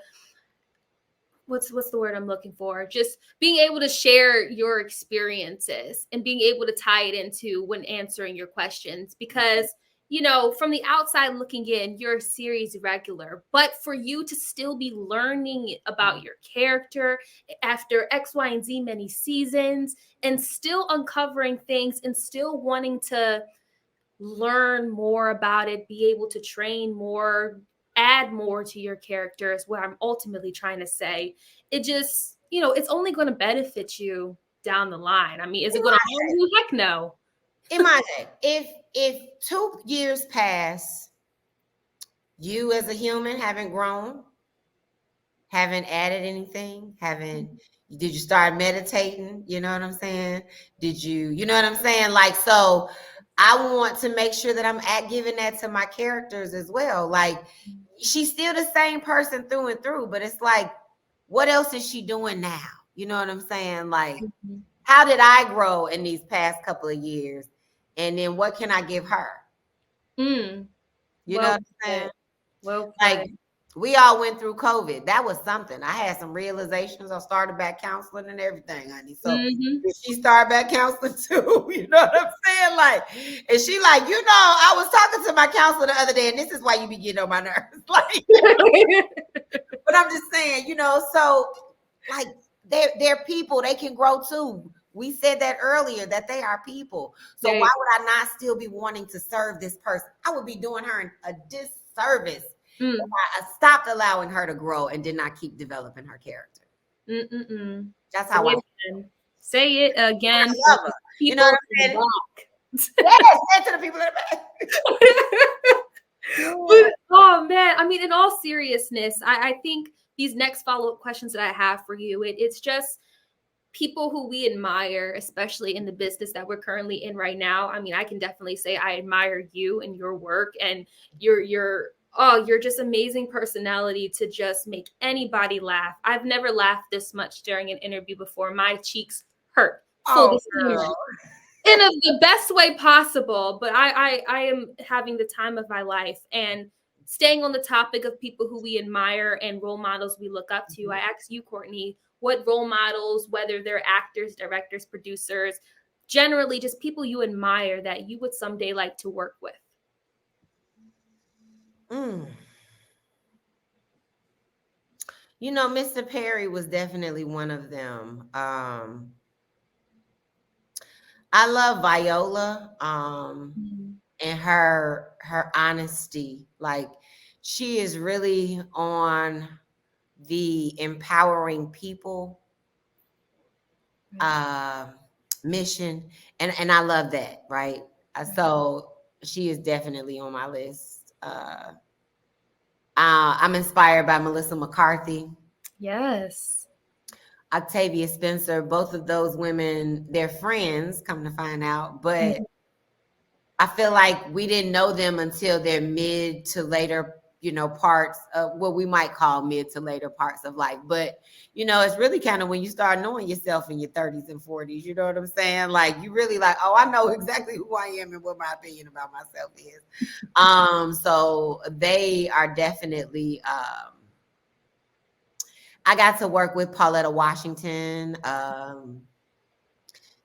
what's the word I'm looking for? Just being able to share your experiences and being able to tie it into when answering your questions, because from the outside looking in, you're a series regular, but for you to still be learning about your character after X, Y, and Z many seasons and still uncovering things and still wanting to learn more about it, be able to train more, add more to your character is what I'm ultimately trying to say. It just, it's only going to benefit you down the line. I mean, is it going to harm you? Heck no. Imagine if 2 years pass, you as a human haven't grown, haven't added anything, did you start meditating? You know what I'm saying? You know what I'm saying? Like, so I want to make sure that I'm giving that to my characters as well. Like, she's still the same person through and through, but it's like, what else is she doing now? You know what I'm saying? Like, how did I grow in these past couple of years? And then what can I give her? You know what I'm saying? Well put. Like, we all went through COVID. That was something. I had some realizations. I started back counseling and everything, honey. So did she start back counseling too? You know what I'm saying? Like, and she like, I was talking to my counselor the other day, and this is why you be getting on my nerves. Like, but I'm just saying, so like they're people, they can grow too. We said that earlier, that they are people. So why would I not still be wanting to serve this person? I would be doing her a disservice if I stopped allowing her to grow and did not keep developing her character. That's how I say it again. I love her. You know what I'm saying? Yes, and to the people in the back. But, oh man, I mean, in all seriousness, I think these next follow-up questions that I have for you, it's just people who we admire, especially in the business that we're currently in right now. I mean, I can definitely say I admire you and your work, and you're just amazing personality to just make anybody laugh. I've never laughed this much during an interview before. My cheeks hurt. Full disclosure. In the best way possible, but I am having the time of my life. And staying on the topic of people who we admire and role models we look up to, I asked you, Courtney, what role models, whether they're actors, directors, producers, generally just people you admire that you would someday like to work with? Mr. Perry was definitely one of them. I love Viola and her honesty. Like, she is really on the empowering people mission, and I love that, right? So she is definitely on my list. I'm inspired by Melissa McCarthy. Yes. Octavia Spencer. Both of those women, they're friends, come to find out, but I feel like we didn't know them until their mid to later, parts of what we might call mid to later parts of life. But, it's really kind of when you start knowing yourself in your 30s and 40s, you know what I'm saying? Like, you really like, oh, I know exactly who I am and what my opinion about myself is. So they are definitely, I got to work with Pauletta Washington,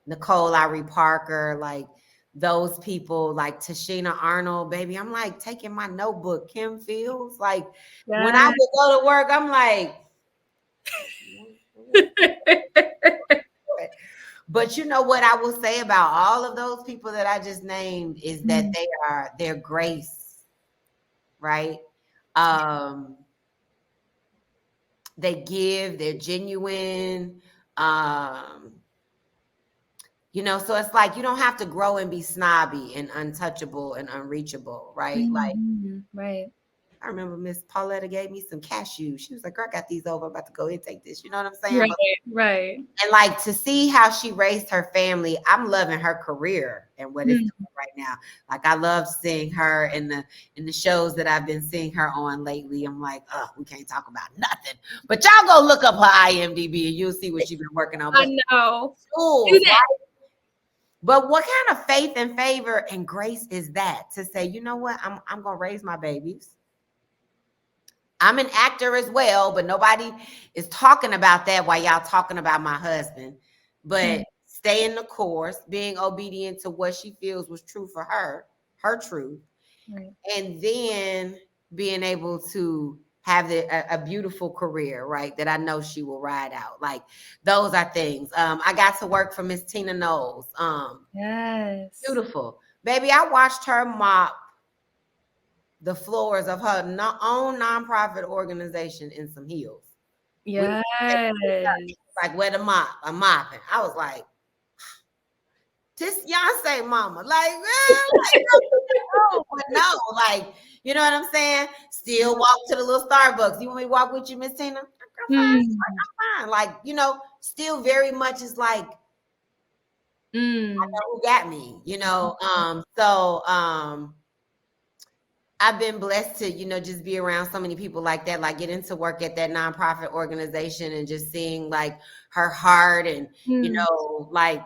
Nicole Lowry Parker, like those people, like Tashina Arnold, baby. I'm like taking my notebook. Kim Fields, like when I would go to work, I'm like, but you know what I will say about all of those people that I just named is that their grace, right? They give, they're genuine. So it's like you don't have to grow and be snobby and untouchable and unreachable, right? Like, right. I remember Miss Pauletta gave me some cashews. She was like, "Girl, I got these over. I'm about to go ahead and take this." You know what I'm saying? Right. And like to see how she raised her family, I'm loving her career and what it's doing right now. Like, I love seeing her in the shows that I've been seeing her on lately. I'm like, oh, we can't talk about nothing. But y'all go look up her IMDb and you'll see what she's been working on. I know. Schools, right? But what kind of faith and favor and grace is that to say, you know what, I'm gonna raise my babies. I'm an actor as well, but nobody is talking about that while y'all talking about my husband. But staying the course, being obedient to what she feels was true for her truth, Right. and then being able to have a beautiful career, right? That I know she will ride out. Like those are things. I got to work for Miss Tina Knowles. Yes. Beautiful. Baby, I watched her mop the floors of her own nonprofit organization in some heels. We Yes. like, where the mop? I'm mopping. I was like, this Beyonce mama. Like, no, but no, like, you know what I'm saying? Still walk to the little Starbucks. You want me to walk with you, Miss Tina? Girl, fine. Like, Mm. I'm fine. Like, still very much is like, Mm. who got me, I've been blessed to, just be around so many people like that, like get into work at that nonprofit organization and just seeing like her heart and, Mm. like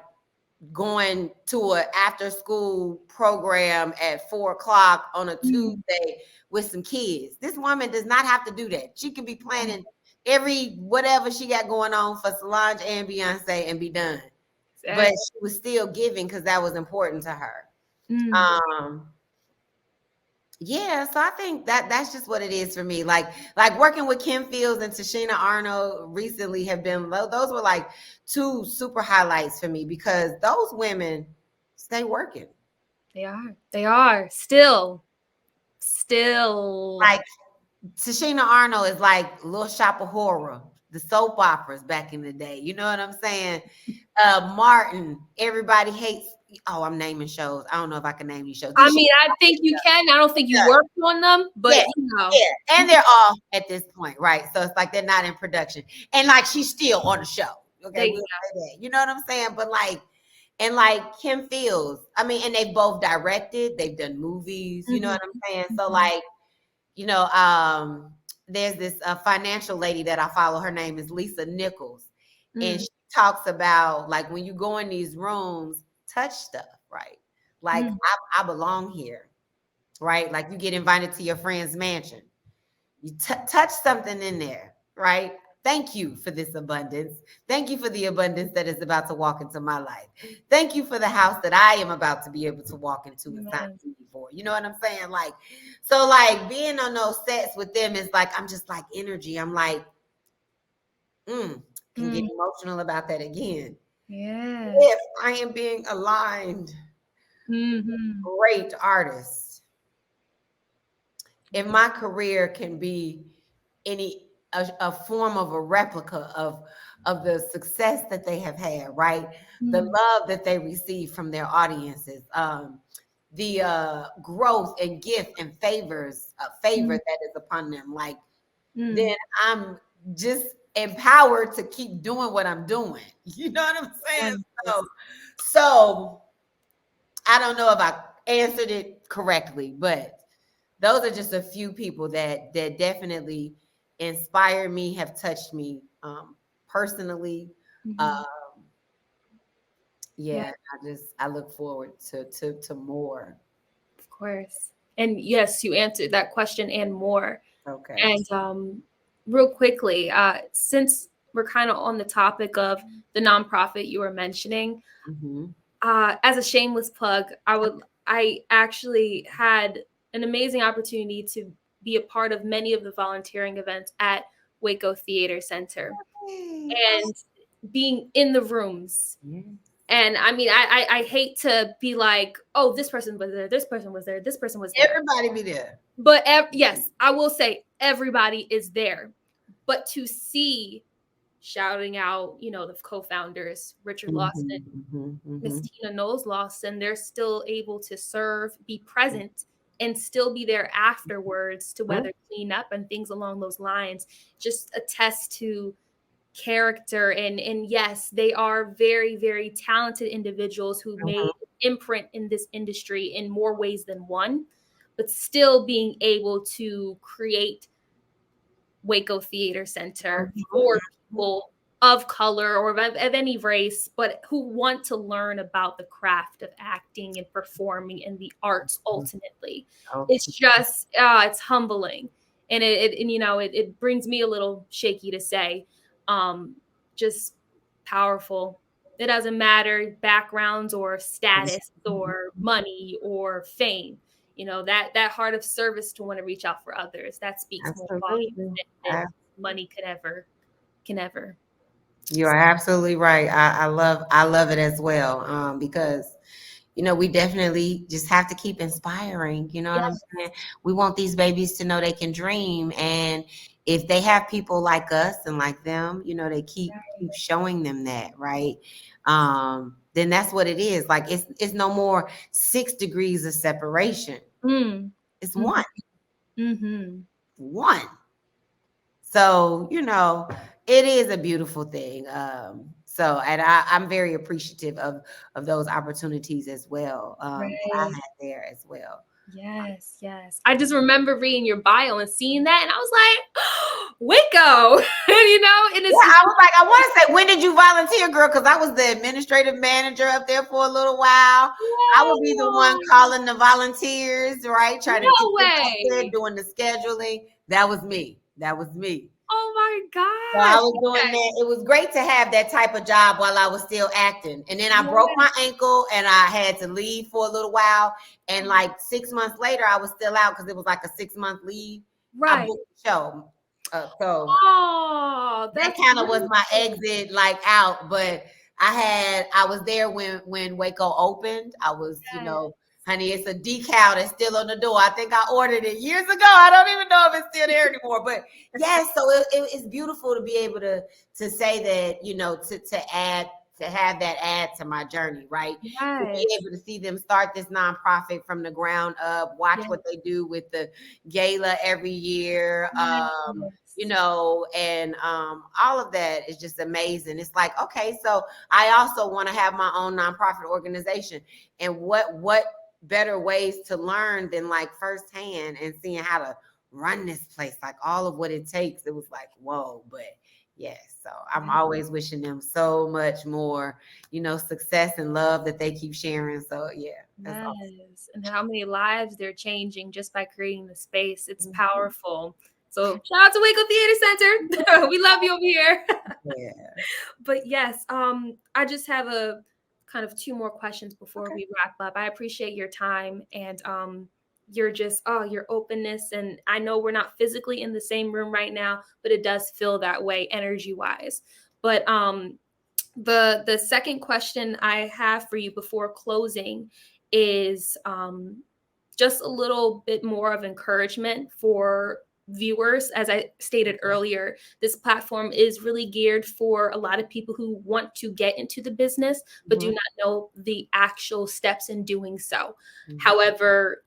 going to an after school program at 4 o'clock on a Mm. Tuesday with some kids. This woman does not have to do that. She can be planning every whatever she got going on for Solange and Beyonce and be done. But Exactly. she was still giving because that was important to her. Mm. Um, yeah, so I think that's just what it is for me. Like working with Kim Fields and Tashina Arnold recently have been those were like two super highlights for me because those women stay working. They are. They are still. Still. Like Tashina Arnold is like Little Shop of Horror, the soap operas back in the day. You know what I'm saying? Martin, everybody hates. Oh, I'm naming shows. I don't know if I can name these shows. I These shows, mean, I think you can. I don't think you worked on them, but yeah, yeah, and they're off at this point, right? So it's like they're not in production, and like she's still on the show. Okay, they. we'll say that. You know what I'm saying? But like, and like Kim Fields, I mean, and they've both directed, they've done movies. You know Mhm. what I'm saying? So Mhm. like, there's this financial lady that I follow. Her name is Lisa Nichols, and Mm. she talks about like when you go in these rooms, touch stuff, right? Like Mm. I belong here, right? Like you get invited to your friend's mansion, you touch something in there, right? Thank you for this abundance. Thank you for the abundance that is about to walk into my life. Thank you for the house that I am about to be able to walk into and sign Yes. TV for. You know what I'm saying? Like, so like being on those sets with them is like, I'm just like energy. I'm like, can get Mm. emotional about that again. Yes. If I am being aligned, Mhm. great artists, if my career can be a form of a replica of the success that they have had, right? The Mm. love that they receive from their audiences, the growth and gift and favor Mm. that is upon them, like Mm. then I'm just empowered to keep doing what I'm doing. You know what I'm saying? Yes. So I don't know if I answered it correctly, but those are just a few people that definitely inspire me, have touched me personally. Mhm. Um, Yeah, yeah, I look forward to more. of course. And yes, you answered that question and more. Okay. And real quickly, since we're kind of on the topic of the nonprofit you were mentioning, Hmm. as a shameless plug, I actually had an amazing opportunity to be a part of many of the volunteering events at Waco Theater Center Hey. and being in the rooms. Yeah. And I mean, I hate to be like, oh, this person was there, this person was there, this person was there. Everybody be there. But yes, I will say everybody is there. But to see shouting out, the co-founders, Richard Lawson, Hmm. Miss Hmm. Tina Knowles Lawson, they're still able to serve, be present, and still be there afterwards to Hmm. whether clean up and things along those lines. Just attest to character and yes, they are very, very talented individuals who made imprint in this industry in more ways than one, but still being able to create Waco Theater Center for people of color or of any race, but who want to learn about the craft of acting and performing and the arts ultimately. It's Okay. just, it's humbling. And it brings me a little shaky to say, um, just powerful. It doesn't matter backgrounds or status or money or fame. that heart of service to want to reach out for others, that speaks more volumes Absolutely. than money can ever. You are absolutely right. I love it as well. Because we definitely just have to keep inspiring. You know what Yeah. I'm saying? We want these babies to know they can dream. And if they have people like us and like them, they keep showing them that, right? Then that's what it is. Like it's no more 6 degrees of separation. Mm. It's Mhm. one. Mhm. One. So, it is a beautiful thing. And I'm very appreciative of those opportunities as well. That I Right. had there as well. Yes, yes. I just remember reading your bio and seeing that, and I was like, Waco, and Yeah, it's just I was like, I want to say, when did you volunteer, girl? Because I was the administrative manager up there for a little while. I would be the one wow, calling the volunteers, right? Trying to get no them out there, way. doing the scheduling. That was me. That was me. Oh my So I gosh. was doing that. It was great to have that type of job while I was still acting. And then I broke Yeah. my ankle and I had to leave for a little while. And like 6 months later, I was still out because it was like a 6-month leave. I Right. booked the show. So Oh, that that's kind of was my beautiful. exit, like out. But I was there when Waco opened. I was, Yes. honey, it's a decal that's still on the door. I think I ordered it years ago. I don't even know if it's still there anymore. But yes, so it's beautiful to be able to say that, to have that add to my journey, right? To be Yes. able to see them start this nonprofit from the ground up, watch Yes. what they do with the gala every year. Yes. And all of that is just amazing. It's like, okay, so I also want to have my own nonprofit organization. And what better ways to learn than like firsthand and seeing how to run this place, like all of what it takes. It was like, whoa. But yes, so I'm always wishing them so much more, success and love that they keep sharing. So yeah, that's awesome. Yes. And how many lives they're changing just by creating the space. It's Mhm. powerful. So shout out to Waco Theater Center. We love you over here. Yeah. But yes, I just have a kind of two more questions before Okay. we wrap up. I appreciate your time and your openness. And I know we're not physically in the same room right now, but it does feel that way energy wise. But the second question I have for you before closing is just a little bit more of encouragement for viewers. As I stated earlier, this platform is really geared for a lot of people who want to get into the business but do Mhm. not know the actual steps in doing so. Mhm. However,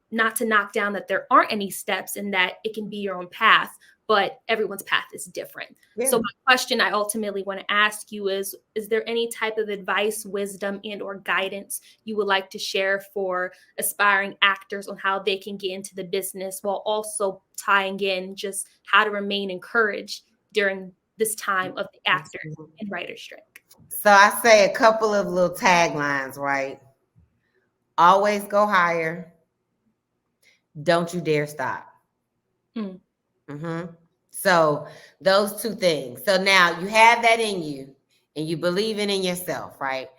not to knock down that there aren't any steps and that it can be your own path, but everyone's path is different. So Yeah. my question I ultimately want to ask you is there any type of advice, wisdom, and or guidance you would like to share for aspiring actors on how they can get into the business while also tying in just how to remain encouraged during this time of the actor and writer strike? So I say a couple of little taglines, right? Always go higher. Don't you dare stop. Mm. Mm-hmm. So those two things. So now you have that in you and you believe in yourself, right?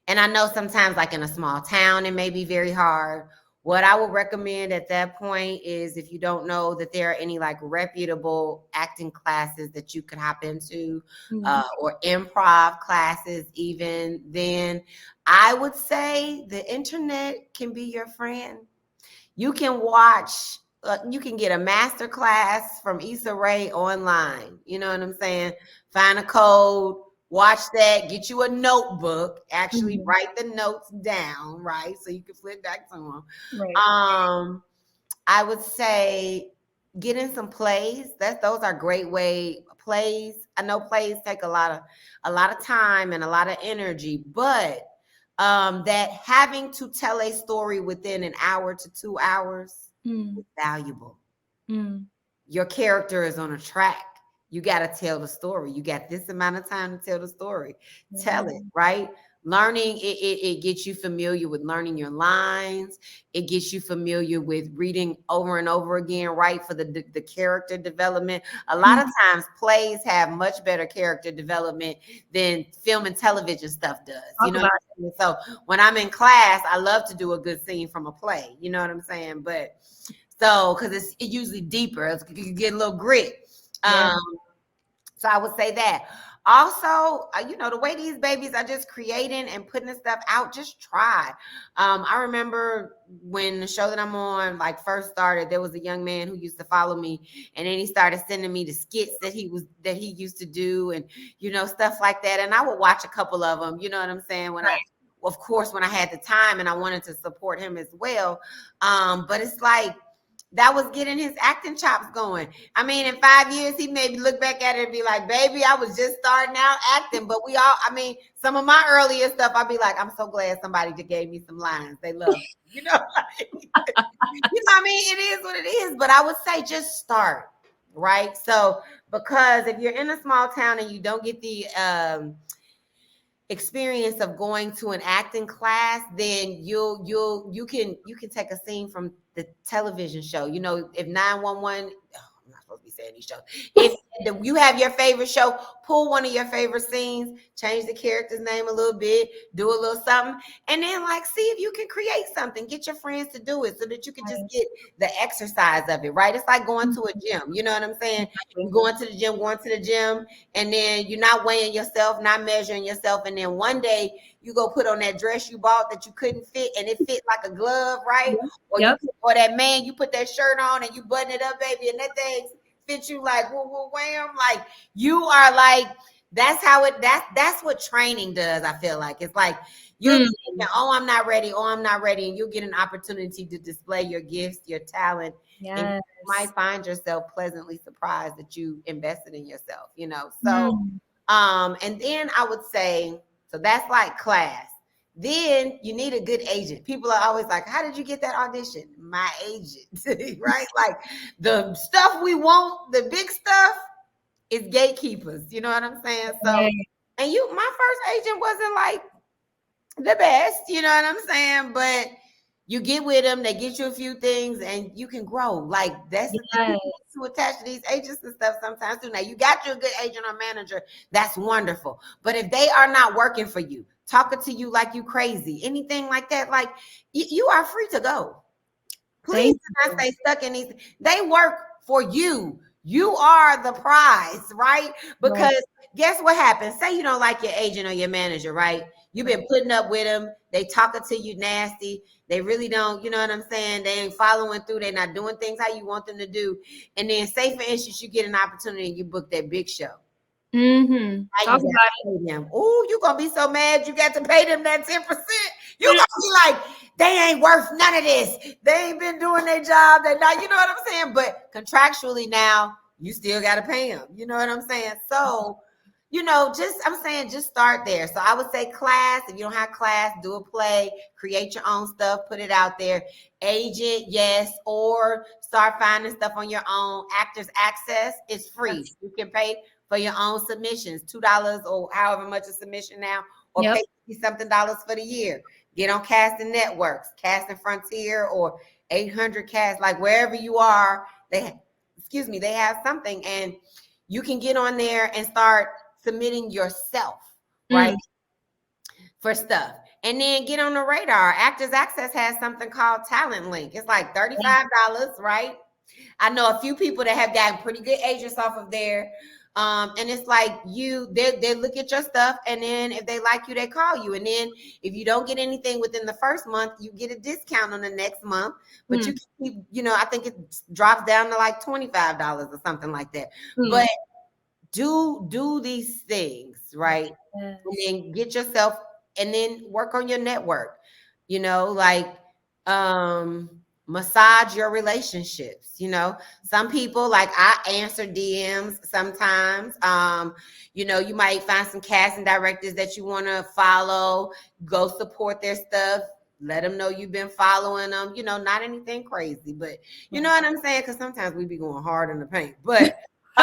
And I know sometimes, like in a small town, it may be very hard. What I would recommend at that point is, if you don't know that there are any like reputable acting classes that you could hop into, Mm. or improv classes, even then, I would say the internet can be your friend. You can watch, you can get a master class from Issa Rae online. You know what I'm saying? Find a code, watch that, get you a notebook, actually Mhm. write the notes down, right? So you can flip back to them. Right. I would say get in some plays. Those are great way plays. I know plays take a lot of time and a lot of energy, but that having to tell a story within an hour to 2 hours Mm. is valuable. Mm. Your character is on a track. You got to tell the story. You got this amount of time to tell the story. Tell Yeah. it, right? Learning, it gets you familiar with learning your lines. It gets you familiar with reading over and over again, right? For the character development. A lot of times plays have much better character development than film and television stuff does. You know what I'm saying? So when I'm in class, I love to do a good scene from a play. You know what I'm saying? But so, because it's usually deeper, you get a little grit. So I would say that. Also, the way these babies are just creating and putting this stuff out, just try. I remember when the show that I'm on like first started, there was a young man who used to follow me, and then he started sending me the skits that he used to do, and stuff like that. And I would watch a couple of them. You know what I'm saying? When of course, when I had the time and I wanted to support him as well. But it's like, that was getting his acting chops going. I mean, in 5 years, he maybe look back at it and be like, baby, I was just starting out acting. But some of my earlier stuff, I'd be like, I'm so glad somebody just gave me some lines. They love it. You know what I mean? It is what it is. But I would say just start, right? So, because if you're in a small town and you don't get the experience of going to an acting class, then you can take a scene from the television show. If 911, I'm not supposed to be saying these shows. If you have your favorite show, pull one of your favorite scenes, change the character's name a little bit, do a little something, and then see if you can create something. Get your friends to do it so that you can just get the exercise of it, right? It's like going to a gym. You know what I'm saying? You're going to the gym, and then you're not weighing yourself, not measuring yourself, and then one day you go put on that dress you bought that you couldn't fit, and it fit like a glove, right? Or that man, you put that shirt on and you button it up, baby, and that thing fit you like wham. Like you are like, that's what training does. I feel like it's like you're thinking, oh, I'm not ready, and you'll get an opportunity to display your gifts, your talent. Yes. And you might find yourself pleasantly surprised that you invested in yourself, So and then I would say, so that's like class. Then you need a good agent. People are always like, how did you get that audition? My agent, right? Like the stuff we want, the big stuff is gatekeepers. You know what I'm saying? So, and my first agent wasn't like the best, you know what I'm saying? But you get with them, they get you a few things, and you can grow. Like that's the thing to attach to these agents and stuff sometimes too. Now you got you a good agent or manager, that's wonderful. But if they are not working for you, talking to you like you crazy, anything like that, like you are free to go. Please do not stay stuck in these. They work for you. You are the prize, right? Because guess what happens? Say you don't like your agent or your manager, right? You've been putting up with them. They talking to you nasty. They really don't, you know what I'm saying? They ain't following through. They're not doing things how you want them to do. And then say, for instance, you get an opportunity and you book that big show. Talk about them. Oh, you're going to be so mad you got to pay them that 10%. You're going to be like, they ain't worth none of this. They ain't been doing their job. They not, you know what I'm saying? But contractually now, you still got to pay them. You know what I'm saying? So, just start there. So I would say class. If you don't have class, do a play, create your own stuff, put it out there. Agent, yes, or start finding stuff on your own. Actors Access is free. You can pay for your own submissions, $2 or however much a submission now, or pay something dollars for the year. Get on Casting Networks, Casting Frontier, or 800 Cast, like wherever you are, they have something, and you can get on there and start submitting yourself, right, for stuff. And then get on the radar. Actors Access has something called Talent Link. It's like $35, right? I know a few people that have gotten pretty good agents off of there. And it's like they look at your stuff, and then if they like you, they call you. And then if you don't get anything within the first month, you get a discount on the next month. But you keep, I think it drops down to like $25 or something like that. But do these things, right? And then get yourself, and then work on your network, massage your relationships. Some people, like I answer DMs sometimes. You might find some casting directors that you want to follow, go support their stuff. Let them know you've been following them, not anything crazy, but you know what I'm saying? Because sometimes we be going hard in the paint, but you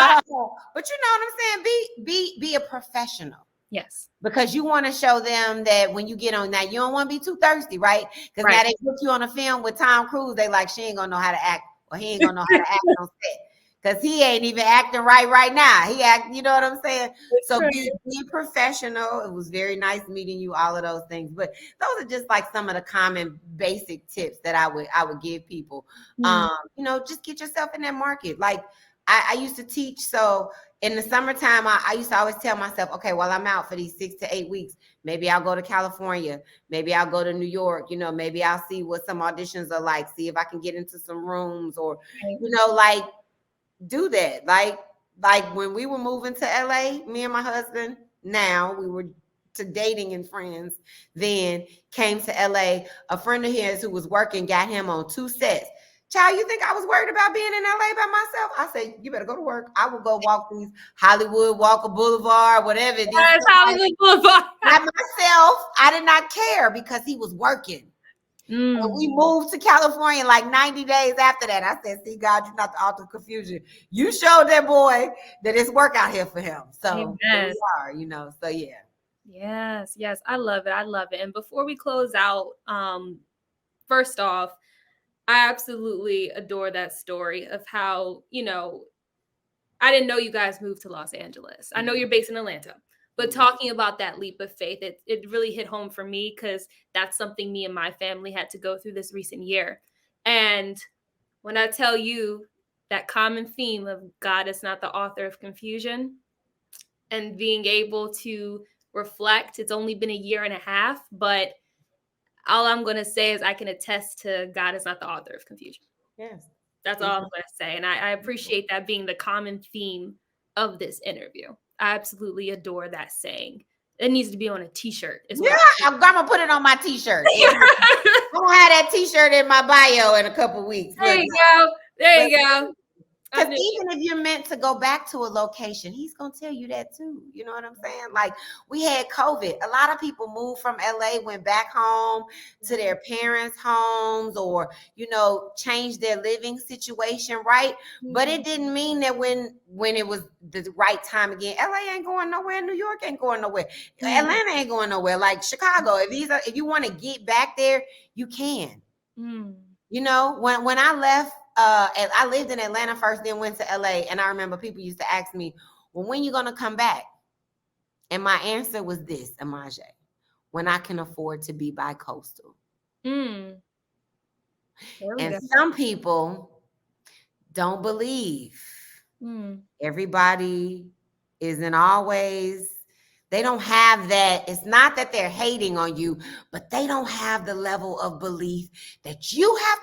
know what I'm saying? Be a professional. Yes. Because you want to show them that when you get on that, you don't want to be too thirsty, right? Because now they put you on a film with Tom Cruise. They like, she ain't gonna know how to act, or he ain't gonna know how to act on set. Because he ain't even acting right now. He act, you know what I'm saying? So be professional. It was very nice meeting you, all of those things. But those are just like some of the common basic tips that I would give people. You know, just get yourself in that market. Like I used to teach, so in the summertime, I used to always tell myself, okay, while I'm out for these 6 to 8 weeks, maybe I'll go to California, maybe I'll go to New York, you know, maybe I'll see what some auditions are like, see if I can get into some rooms, or, you know, like do that. Like when we were moving to LA, me and my husband, now we were to dating and friends, then came to LA. A friend of his who was working got him on 2 sets. Child, you think I was worried about being in LA by myself? I said, you better go to work. I will go walk these Hollywood, Walker Boulevard, whatever. Hollywood Boulevard. By myself, I did not care because he was working. When we moved to California, like 90 days after that, I said, see, God, you're not the author of confusion. You showed that boy that it's work out here for him. So here we are, you know, so yeah. Yes. I love it. And before we close out, first off, I absolutely adore that story of how, you know, I didn't know you guys moved to Los Angeles. I know you're based in Atlanta, but talking about that leap of faith, it really hit home for me, because that's something me and my family had to go through this recent year. And when I tell you that common theme of God is not the author of confusion, and being able to reflect, it's only been a year and a half, but all I'm going to say is I can attest to God is not the author of confusion. Yes. That's all I'm going to say. And I appreciate that being the common theme of this interview. I absolutely adore that saying. It needs to be on a t-shirt. Yeah, I'm going to put it on my t-shirt. I'm going to have that t-shirt in my bio in a couple weeks. There you go. Because even if you're meant to go back to a location, he's going to tell you that too. You know what I'm saying? Like, we had COVID. A lot of people moved from LA, went back home to their parents' homes, or, you know, changed their living situation, right? But it didn't mean that when it was the right time again, LA ain't going nowhere. New York ain't going nowhere. Atlanta ain't going nowhere. Like Chicago, if you want to get back there, you can. You know, when I left, and I lived in Atlanta first, then went to LA. And I remember people used to ask me, well, when you going to come back? And my answer was this, Amaje, when I can afford to be bi-coastal. And some people don't believe. Everybody isn't always, they don't have that. It's not that they're hating on you, but they don't have the level of belief that you have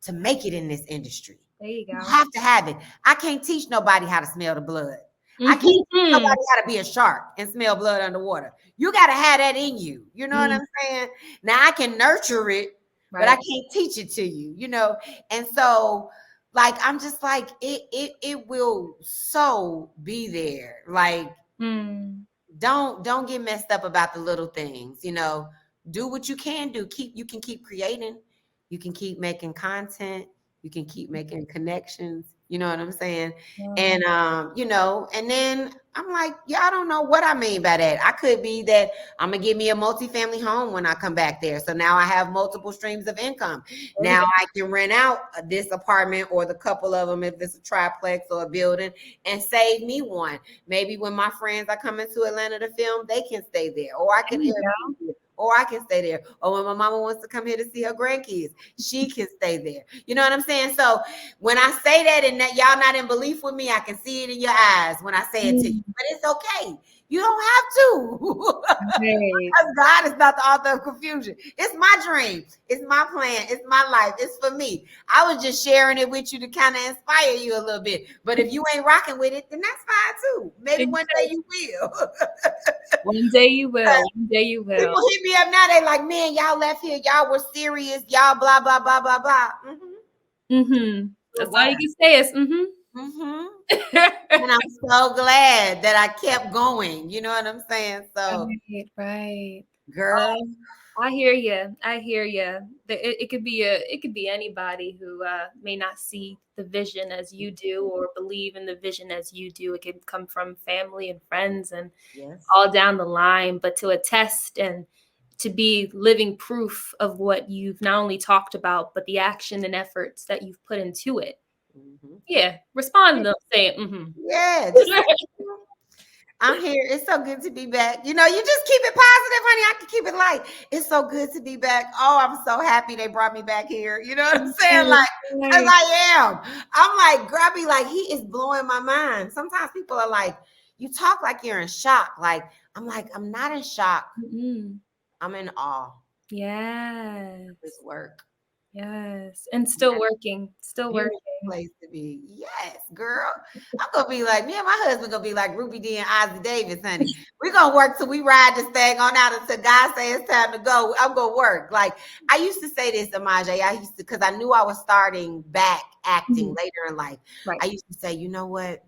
to make it in this industry. There you go. You have to have it. I can't teach nobody how to smell the blood. I can't teach nobody how to be a shark and smell blood underwater. You got to have that in you. You know what I'm saying? Now I can nurture it, but I can't teach it to you, you know? And so, like, I'm just like, it will so be there. Like, don't get messed up about the little things, you know. Do what you can do. You can keep creating, you can keep making content, you can keep making connections, you know what I'm saying? And you know, and then I'm like, y'all don't know what I mean by that. I could be that I'm gonna give me a multi-family home when I come back there. So now I have multiple streams of income. Now I can rent out this apartment or the couple of them if it's a triplex or a building, and save me one. Maybe when my friends are coming to Atlanta to film, they can stay there, or I can or I can stay there. Or when my mama wants to come here to see her grandkids, she can stay there. You know what I'm saying? So when I say that and that y'all not in belief with me, I can see it in your eyes when I say it to you. But it's okay. You don't have to. Because God is not the author of confusion. It's my dream. It's my plan. It's my life. It's for me. I was just sharing it with you to kind of inspire you a little bit. But if you ain't rocking with it, then that's fine too. Maybe one day you will. One day you will. One day you will. People hit me up now. They like, man, y'all left here. Y'all were serious. Y'all blah, blah, blah, blah, blah. That's all you can say is And I'm so glad that I kept going. You know what I'm saying? So, Right, right. girl. I hear you. I hear you. It could be anybody who may not see the vision as you do or believe in the vision as you do. It could come from family and friends and Yes. all down the line. But to attest and to be living proof of what you've not only talked about, but the action and efforts that you've put into it. Mm-hmm. Yeah, respond to them saying, mm-hmm. Yeah, just I'm here. It's so good to be back. You know, you just keep it positive, honey. I can keep it light. It's so good to be back. Oh, I'm so happy they brought me back here. You know what I'm saying? Like, because I am. I'm like, grubby, like, he is blowing my mind. Sometimes people are like, you talk like you're in shock. Like, I'm not in shock. Mm-hmm. I'm in awe. Yes. This work. Yes. And still working. Still Beautiful working. place to be. Yes, girl. I'm gonna be like, me and my husband gonna be like Ruby D and Ozzy Davis, honey. We're gonna work till we ride this thing on out until God say it's time to go. I'm gonna work. Like I used to say this, Amaje. I used to, because I knew I was starting back acting later in life. Right. I used to say, you know what?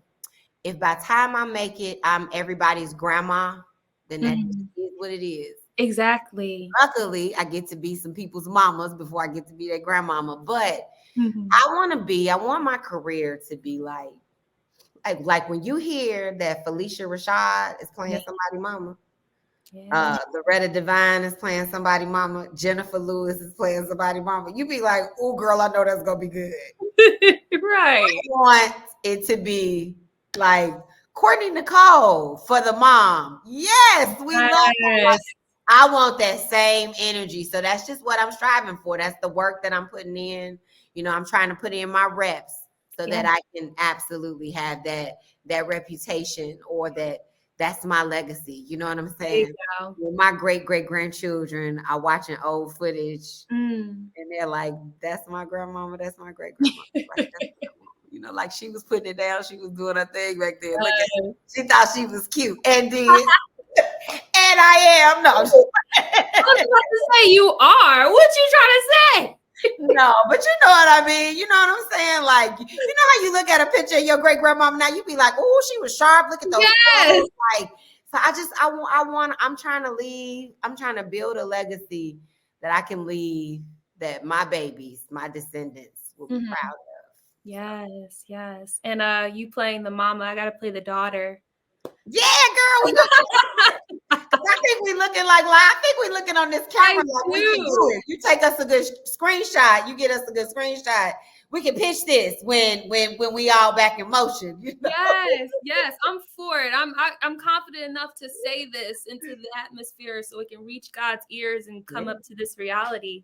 If by the time I make it, I'm everybody's grandma, then that is what it is. Exactly. Luckily, I get to be some people's mamas before I get to be their grandmama. But I want my career to be like when you hear that Felicia Rashad is playing somebody mama, Loretta Devine is playing somebody mama, Jennifer Lewis is playing somebody mama, you be like, oh girl, I know that's gonna be good. Right. I want it to be like Courtney Nichole for the mom. Yes, we love her. Like, I want that same energy. So that's just what I'm striving for. That's the work that I'm putting in. You know, I'm trying to put in my reps so that I can absolutely have that reputation, or that's my legacy. You know what I'm saying? My great grandchildren are watching old footage and they're like, that's my grandmama, that's my great grandmama. Like, you know, like she was putting it down, she was doing her thing back there. Look at her. She thought she was cute and did. And I am. No. I was about to say you are. What you trying to say? No, but you know what I mean. You know what I'm saying? Like, you know how you look at a picture of your great grandmama now, you be like, oh, she was sharp. Look at those clothes. Like, so I'm trying to build a legacy that I can leave, that my babies, my descendants will be proud of. Yes, yes. And you playing the mama, I gotta play the daughter. Yeah, girl, we gonna I think we looking I think we looking on this camera like we can do it. You take us a good screenshot, you get us a good screenshot. We can pitch this when we all back in motion. You know? Yes, I'm for it. I'm confident enough to say this into the atmosphere so it can reach God's ears and come up to this reality.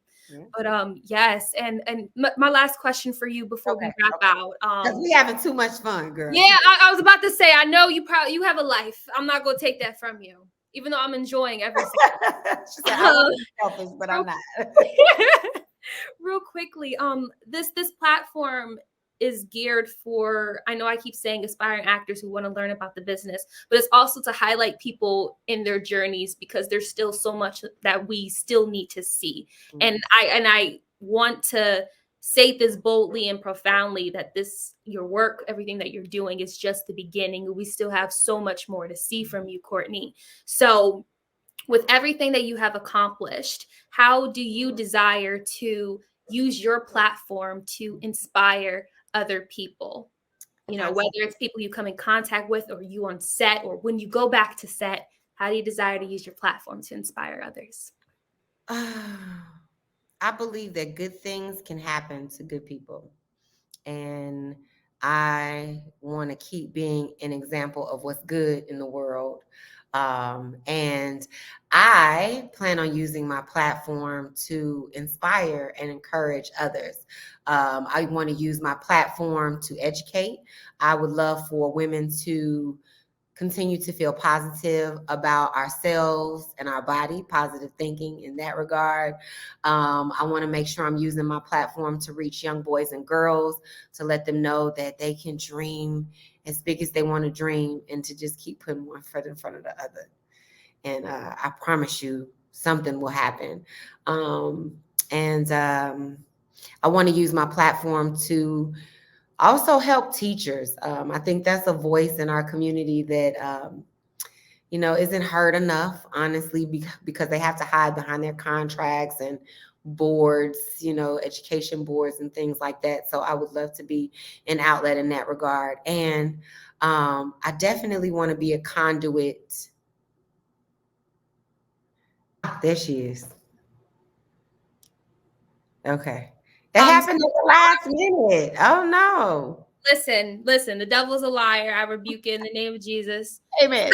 But yes, and my last question for you before we wrap out, because we having too much fun, girl. Yeah, I was about to say, I know you have a life. I'm not gonna take that from you, even though I'm enjoying every second. She said, I want to be selfish, but I'm not. Real quickly, this platform is geared for, I know I keep saying aspiring actors who want to learn about the business, but it's also to highlight people in their journeys, because there's still so much that we still need to see. And I want to say this boldly and profoundly, that your work, everything that you're doing is just the beginning. We still have so much more to see from you, Courtney. So with everything that you have accomplished, how do you desire to use your platform to inspire other people? You know, whether it's people you come in contact with, or you on set, or when you go back to set, how do you desire to use your platform to inspire others? I believe that good things can happen to good people. And I want to keep being an example of what's good in the world. And I plan on using my platform to inspire and encourage others. I want to use my platform to educate. I would love for women to continue to feel positive about ourselves and our body, positive thinking in that regard. I want to make sure I'm using my platform to reach young boys and girls, to let them know that they can dream as big as they want to dream, and to just keep putting one foot in front of the other. And I promise you, something will happen. I want to use my platform to Also help teachers. I think that's a voice in our community that isn't heard enough, honestly, because they have to hide behind their contracts and boards, education boards and things like that. So I would love to be an outlet in that regard. And I definitely want to be a conduit. There she is. Okay. It happened at the last minute. Oh no. Listen, the devil's a liar. I rebuke it in the name of Jesus. Amen.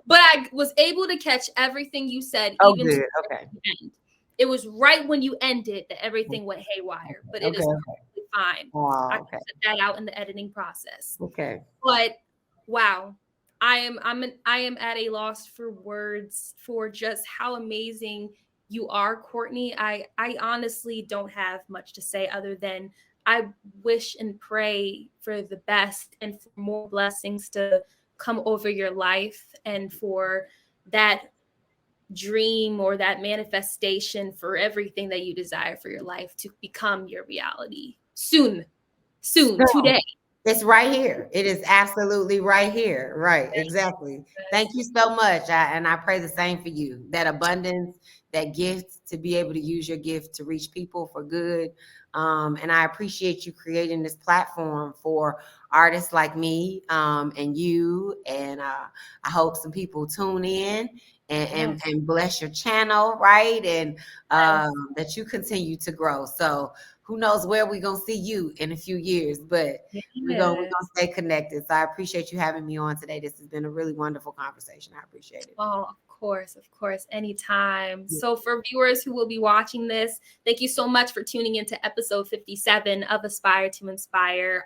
But I was able to catch everything you said, Oh, even good. to Okay. the end. It was right when you ended that everything went haywire, but it is perfectly fine. I can set that out in the editing process. Okay. But wow, I am at a loss for words for just how amazing you are, Courtney. I honestly don't have much to say other than I wish and pray for the best and for more blessings to come over your life and for that dream or that manifestation for everything that you desire for your life to become your reality soon, today. It's right here. It is absolutely right here. Right. Exactly. Thank you so much. And I pray the same for you. That abundance, that gift to be able to use your gift to reach people for good. And I appreciate you creating this platform for artists like me and you. And I hope some people tune in and bless your channel, right? And that you continue to grow. So who knows where we're going to see you in a few years, but we're gonna stay connected. So I appreciate you having me on today. This has been a really wonderful conversation. I appreciate it. Oh, of course, anytime. Yeah. So for viewers who will be watching this, thank you so much for tuning into episode 57 of Aspire to Inspire.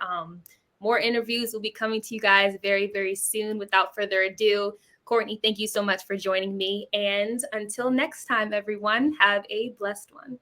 More interviews will be coming to you guys very, very soon. Without further ado, Courtney, thank you so much for joining me. And until next time, everyone, have a blessed one.